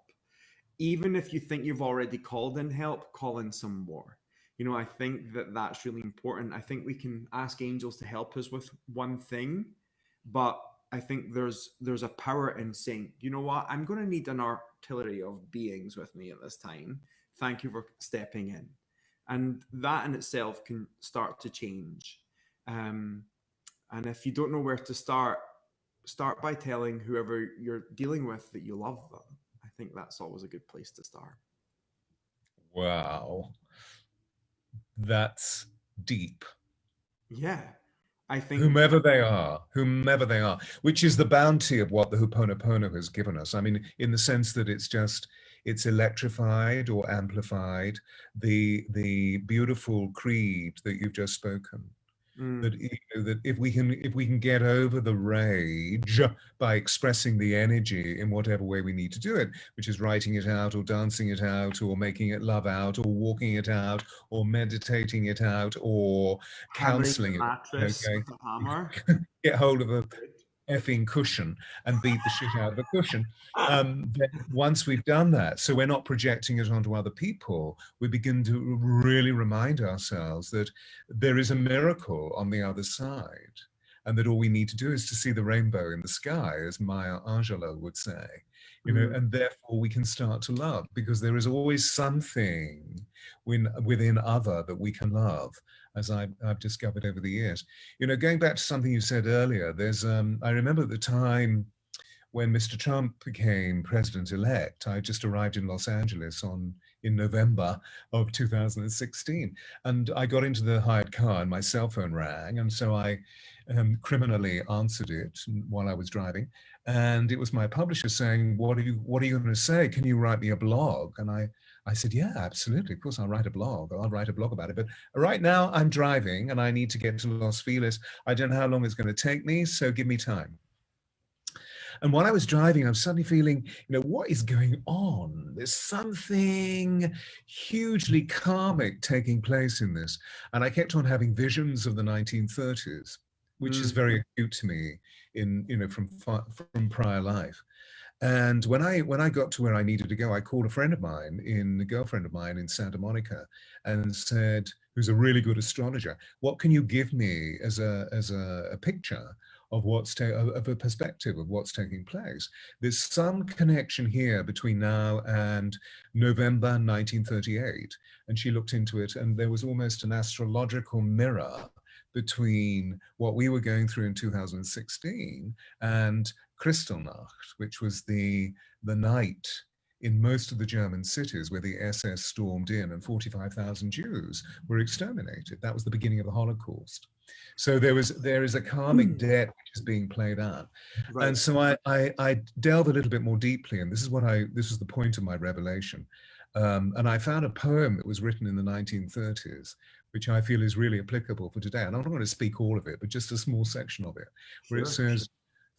Even if you think you've already called in help, call in some more. You know, I think that that's really important. I think we can ask angels to help us with one thing, but I think there's a power in saying, you know what, I'm going to need an artillery of beings with me at this time. Thank you for stepping in, and that in itself can start to change. And if you don't know where to start by telling whoever you're dealing with that you love them. I think that's always a good place to start. Wow, that's deep. Yeah, I think Whomever they are, which is the bounty of what the Ho'oponopono has given us. I mean, in the sense that it's electrified or amplified the beautiful creed that you've just spoken. That, that if we can get over the rage by expressing the energy in whatever way we need to do it, which is writing it out or dancing it out or making it love out or walking it out or meditating it out or hammering counseling the it. mattress Okay, with a hammer. get hold of a effing cushion and beat the shit out of the cushion. Then once we've done that, so we're not projecting it onto other people, we begin to really remind ourselves that there is a miracle on the other side, and that all we need to do is to see the rainbow in the sky, as Maya Angelou would say. And therefore we can start to love, because there is always something within other that we can love, as I've discovered over the years. Going back to something you said earlier, I remember at the time when Mr. Trump became president-elect, I just arrived in Los Angeles in November of 2016, and I got into the hired car and my cell phone rang, and so I criminally answered it while I was driving, and it was my publisher saying, what are you going to say? Can you write me a blog? And I said, yeah, absolutely. Of course, I'll write a blog. I'll write a blog about it. But right now I'm driving and I need to get to Los Feliz. I don't know how long it's going to take me, so give me time. And while I was driving, I was suddenly feeling, what is going on? There's something hugely karmic taking place in this. And I kept on having visions of the 1930s, which is very acute to me from prior life. And when I got to where I needed to go, I called a girlfriend of mine in Santa Monica, and said, who's a really good astrologer, what can you give me as a picture of of a perspective of what's taking place? There's some connection here between now and November 1938. And she looked into it, and there was almost an astrological mirror between what we were going through in 2016 and Kristallnacht, which was the night in most of the German cities where the SS stormed in and 45,000 Jews were exterminated. That was the beginning of the Holocaust. So there is a karmic debt which is being played out. Right. And so I delve a little bit more deeply, and this was the point of my revelation. And I found a poem that was written in the 1930s, which I feel is really applicable for today. And I'm not going to speak all of it, but just a small section of it, where it says,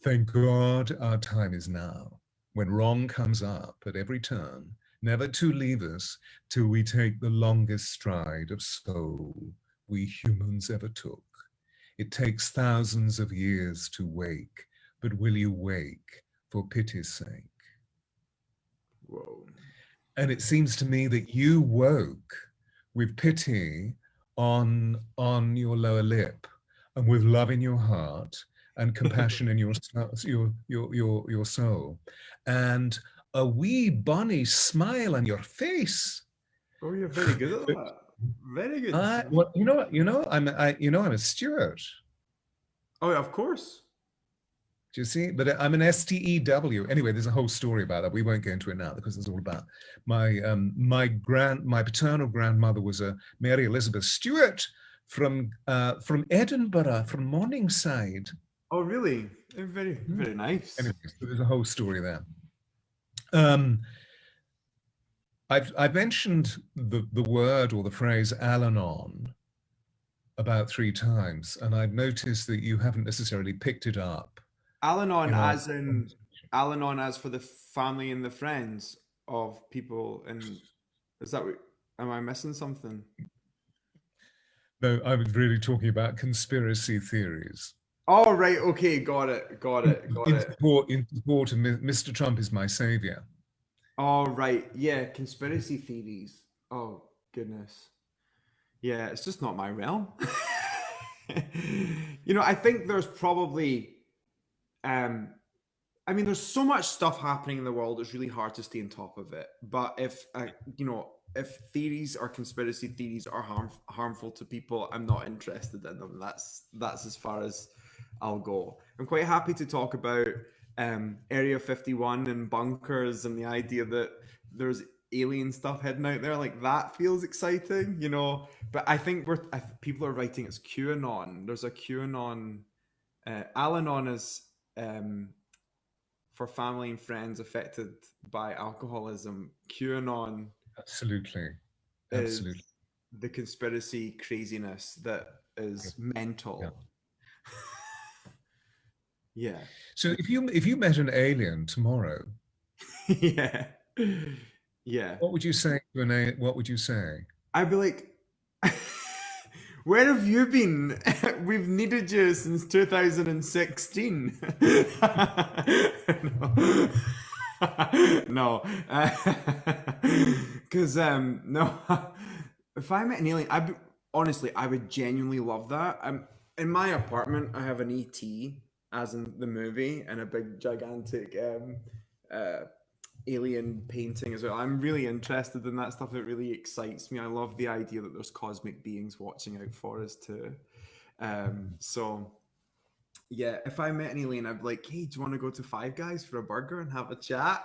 "Thank God our time is now, when wrong comes up at every turn, never to leave us till we take the longest stride of soul we humans ever took. It takes thousands of years to wake, but will you wake for pity's sake?" Whoa. And it seems to me that you woke with pity on your lower lip, and with love in your heart, and compassion in your soul, and a wee bonny smile on your face. Oh, you're very good at that. Very good. Well, I'm a Stewart. Oh, yeah, of course. Do you see? But I'm an STEW. Anyway, there's a whole story about that. We won't go into it now because it's all about my paternal grandmother was a Mary Elizabeth Stewart from Edinburgh, from Morningside. Oh, really? Very, very nice. Anyway, so there's a whole story there. I've mentioned the word or the phrase Al-Anon about 3 times, and I've noticed that you haven't necessarily picked it up. Al-Anon, as in Al-Anon, as for the family and the friends of people, and is that what? Am I missing something? No, I was really talking about conspiracy theories. Oh, right. Okay, got it. In support of Mr. Trump is my savior. Oh, right. Yeah, conspiracy theories. Oh, goodness. Yeah, it's just not my realm. I think there's probably, there's so much stuff happening in the world, it's really hard to stay on top of it. But if theories or conspiracy theories are harmful to people, I'm not interested in them. That's as far as I'll go. I'm quite happy to talk about Area 51 and bunkers and the idea that there's alien stuff hidden out there. Like, that feels exciting, But I think people are writing it's QAnon. There's a QAnon. Al-Anon is for family and friends affected by alcoholism. QAnon. Absolutely. Is the conspiracy craziness that is mental. Yeah. So if you met an alien tomorrow, yeah, what would you say to an alien? What would you say? I'd be like, "Where have you been? We've needed you since 2016." No, because no. If I met an alien, honestly, I would genuinely love that. In my apartment, I have an ET, as in the movie, and a big gigantic alien painting as well. I'm really interested in that stuff. It really excites me. I love the idea that there's cosmic beings watching out for us too. So yeah, if I met an alien, I'd be like, "Hey, do you want to go to Five Guys for a burger and have a chat?"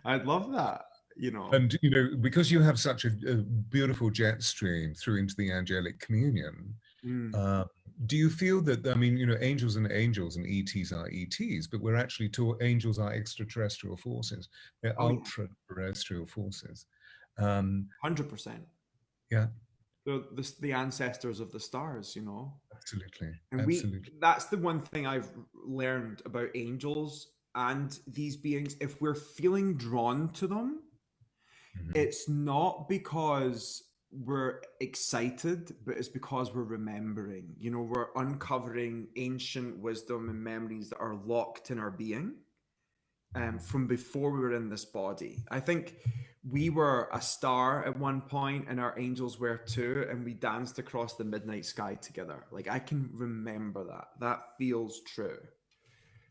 I'd love that. And because you have such a beautiful jet stream through into the angelic communion, do you feel that, angels and ETs are ETs, but we're actually angels are extraterrestrial forces. They're ultra-terrestrial forces. 100%. Yeah. They're the ancestors of the stars, Absolutely. And absolutely. That's the one thing I've learned about angels and these beings. If we're feeling drawn to them, it's not because we're excited, but it's because we're remembering. We're uncovering ancient wisdom and memories that are locked in our being from before we were in this body. I think we were a star at one point, and our angels were too, and we danced across the midnight sky together. Like, I can remember that. That feels true.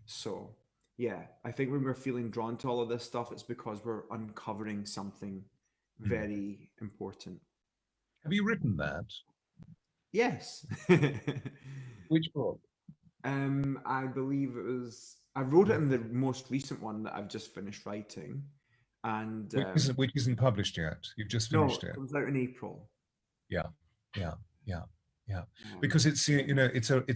So yeah, I think when we're feeling drawn to all of this stuff, it's because we're uncovering something very important. Have you written that? Yes. Which book? I believe it was. I wrote it in the most recent one that I've just finished writing, and Which isn't published yet. You've just no, finished it. it was out in April. Yeah, yeah, yeah, yeah. Um, Because it's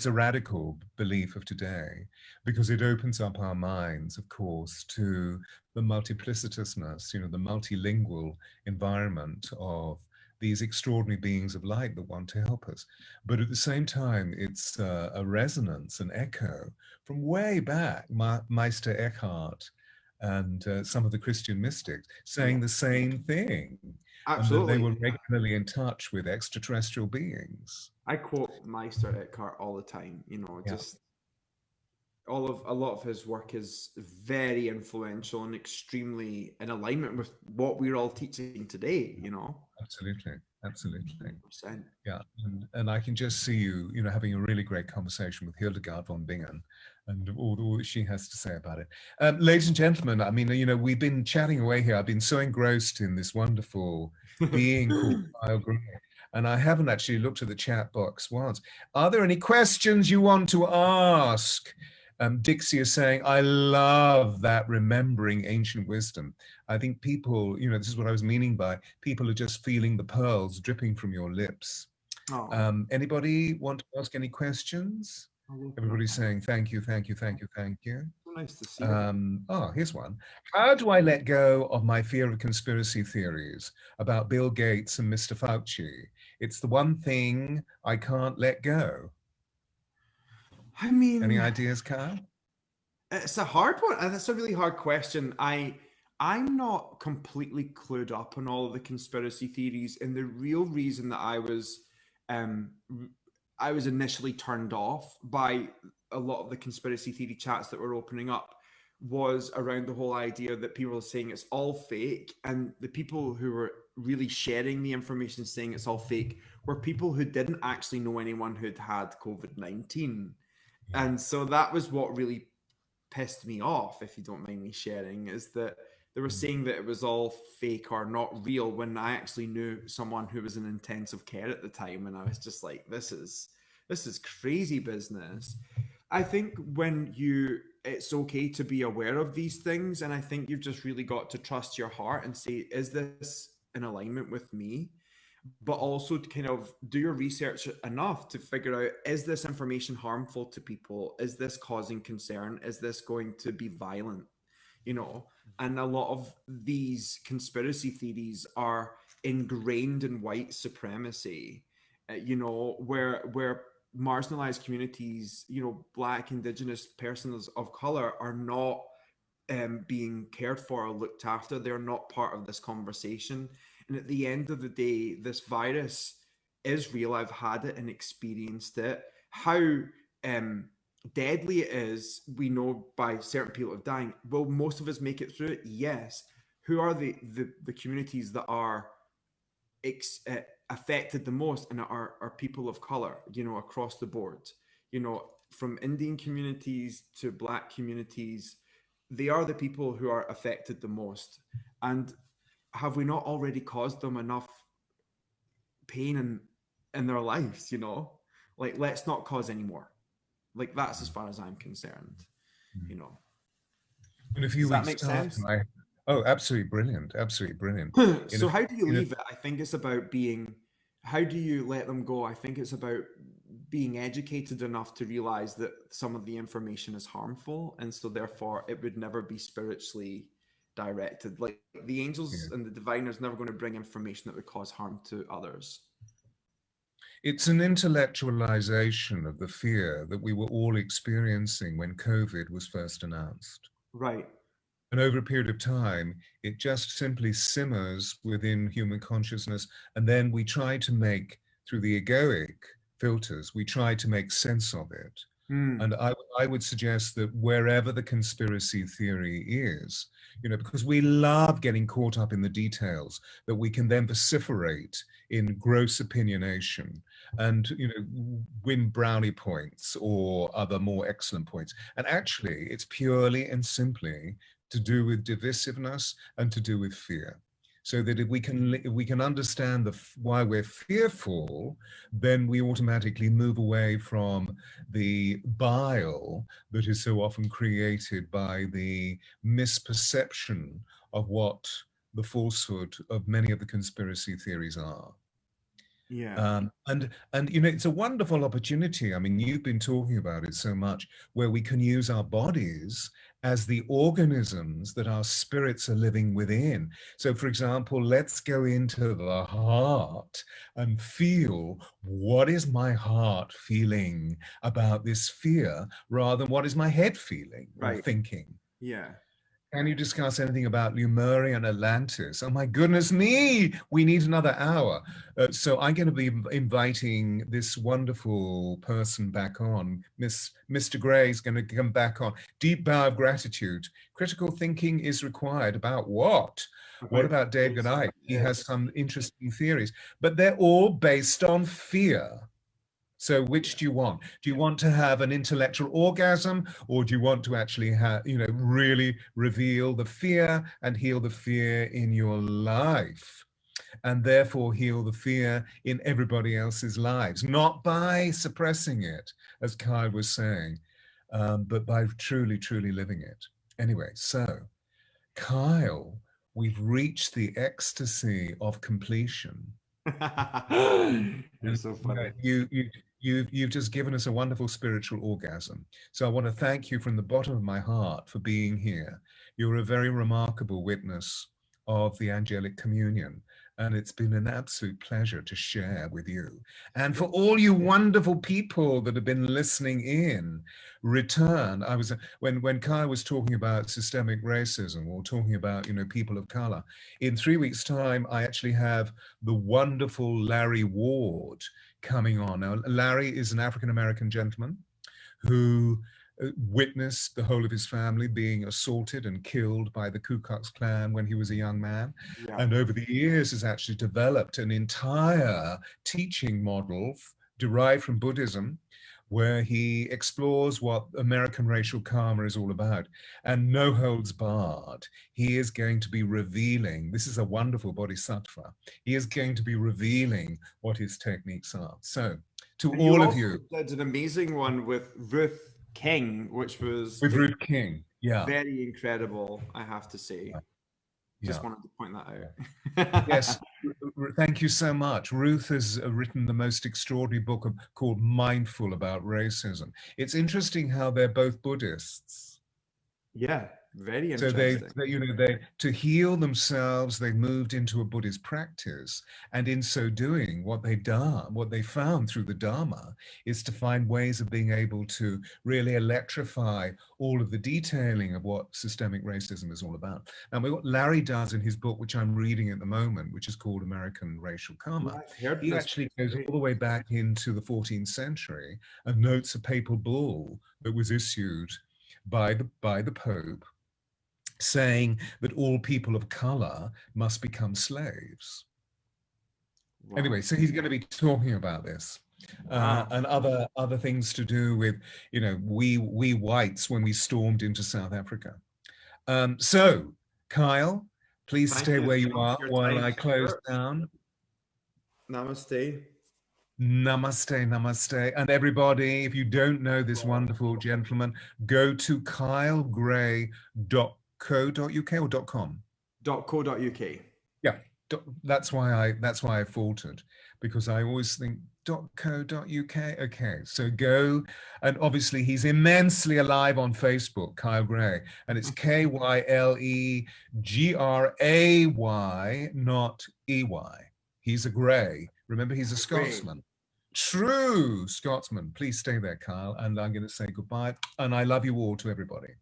a radical belief of today, because it opens up our minds, of course, to the multiplicitousness, the multilingual environment of these extraordinary beings of light that want to help us. But at the same time, it's a resonance, an echo from way back, Meister Eckhart and some of the Christian mystics yeah, saying the same thing, and that they absolutely. were regularly in touch with extraterrestrial beings. I quote Meister Eckhart all the time. You know, Yeah, just a lot of his work is very influential and extremely in alignment with what we're all teaching today. You know, absolutely, absolutely. 100%. Yeah, and I can just see you, having a really great conversation with Hildegard von Bingen and all that she has to say about it. Ladies and gentlemen, I mean, we've been chatting away here. I've been so engrossed in this wonderful being called Kyle Gray, and I haven't actually looked at the chat box once. Are there any questions you want to ask? Dixie is saying, I love that remembering ancient wisdom. I think people, this is what I was meaning by people are just feeling the pearls dripping from your lips. Oh, Anybody want to ask any questions? I'll open up. Everybody's saying thank you, thank you, thank you, thank you. So nice to see you. Here's one. How do I let go of my fear of conspiracy theories about Bill Gates and Mr. Fauci? It's the one thing I can't let go. I Any mean, ideas, Kyle? it's a hard one. That's a really hard question. I'm not completely clued up on all of the conspiracy theories, and the real reason that um I was initially turned off by a lot of the conspiracy theory chats that were opening up was around the whole idea that people are saying it's all fake, and the people who were really sharing the information saying it's all fake were people who didn't actually know anyone who'd had COVID-19. Yeah. And so that was what really pissed me off, if you don't mind me sharing, is that they were saying that it was all fake or not real when I actually knew someone who was in intensive care at the time, and I was just like, this is crazy business. I think it's okay to be aware of these things, and I think you've just really got to trust your heart and say, is this in alignment with me? But also to kind of do your research enough to figure out, is this information harmful to people? Is this causing concern? Is this going to be violent? And a lot of these conspiracy theories are ingrained in white supremacy, where marginalized communities, Black, Indigenous persons of color are not being cared for or looked after. They're not part of this conversation. And at the end of the day, this virus is real. I've had it and experienced it. How deadly it is, we know by certain people are dying. Will most of us make it through it? Yes. Who are the communities that are affected the most, and are people of color, across the board, from Indian communities to Black communities. They are the people who are affected the most. And have we not already caused them enough pain in their lives? Like, let's not cause any more. Like, that's as far as I'm concerned. In a few Does that weeks' make time, sense? oh, absolutely brilliant, absolutely brilliant. So how do you leave it? I think it's about how do you let them go? I think it's about being educated enough to realize that some of the information is harmful, and so therefore it would never be spiritually directed. Like, the angels and the divine is never going to bring information that would cause harm to others. It's an intellectualization of the fear that we were all experiencing when COVID was first announced. Right. And over a period of time, it just simply simmers within human consciousness. And then we try to make, through the egoic filters, we try to make sense of it. And I would suggest that wherever the conspiracy theory is, because we love getting caught up in the details, that we can then vociferate in gross opinionation and, win brownie points or other more excellent points. And actually, it's purely and simply to do with divisiveness and to do with fear. so that if we can understand why we're fearful, then we automatically move away from the bile that is so often created by the misperception of what the falsehood of many of the conspiracy theories are. Yeah. And you know, it's a wonderful opportunity. I mean, you've been talking about it so much, where we can use our bodies as the organisms that our spirits are living within. So, for example, let's go into the heart and feel, what is my heart feeling about this fear, rather than what is my head feeling or Right. thinking. Yeah. Can you discuss anything about Lemuria and Atlantis? Oh my goodness me, we need another hour. So I'm going to be inviting this wonderful person back on. Mr. Gray is going to come back on. Deep bow of gratitude. Critical thinking is required. About what? What about David Icke? He has some interesting theories, but they're all based on fear. So which do you want? Do you want to have an intellectual orgasm, or do you want to actually have, you know, really reveal the fear and heal the fear in your life, and therefore heal the fear in everybody else's lives, not by suppressing it, as Kai was saying, but by truly, truly living it. Anyway, so Kyle, we've reached the ecstasy of completion. You're so funny. You've just given us a wonderful spiritual orgasm. So I want to thank you from the bottom of my heart for being here. You're a very remarkable witness of the angelic communion, and it's been an absolute pleasure to share with you. And for all you wonderful people that have been listening in, return. I was when Kai was talking about systemic racism, or talking about, you know, people of color. In 3 weeks' time, I actually have the wonderful Larry Ward coming on. Now, Larry is an African-American gentleman who witnessed the whole of his family being assaulted and killed by the Ku Klux Klan when he was a young man. Yeah. And over the years has actually developed an entire teaching model derived from Buddhism, where he explores what American racial karma is all about, and no holds barred. He is going to be revealing, this is a wonderful bodhisattva, he is going to be revealing what his techniques are. So to And all you of you. did an amazing one with Ruth King, which was With Ruth King, yeah. very incredible, I have to say. Just wanted to point that out. Yes, thank you so much. Ruth has written the most extraordinary book called Mindful about Racism. It's interesting how they're both Buddhists. Yeah, very so interesting. they to heal themselves, they moved into a Buddhist practice, and in so doing, what they found through the Dharma is to find ways of being able to really electrify all of the detailing of what systemic racism is all about. And what Larry does in his book, which I'm reading at the moment, which is called American Racial Karma, he actually goes all the way back into the 14th century and notes a papal bull that was issued by the Pope, saying that all people of color must become slaves. Wow. Anyway, so he's going to be talking about this. Wow. And other things to do with, you know, we whites when we stormed into South Africa. So, Kyle, please stay where you are while I close down. Namaste. Namaste, namaste. And everybody, if you don't know this wonderful gentleman, go to kylegray.co.uk or .com? .co.uk. Yeah, that's why I faltered, because I always think .co.uk. Okay, so go, and obviously he's immensely alive on Facebook, Kyle Gray, and it's Kyle Gray, not EY. He's a Gray. Remember, he's a Scotsman. True Scotsman. Please stay there, Kyle, and I'm going to say goodbye, and I love you all to everybody.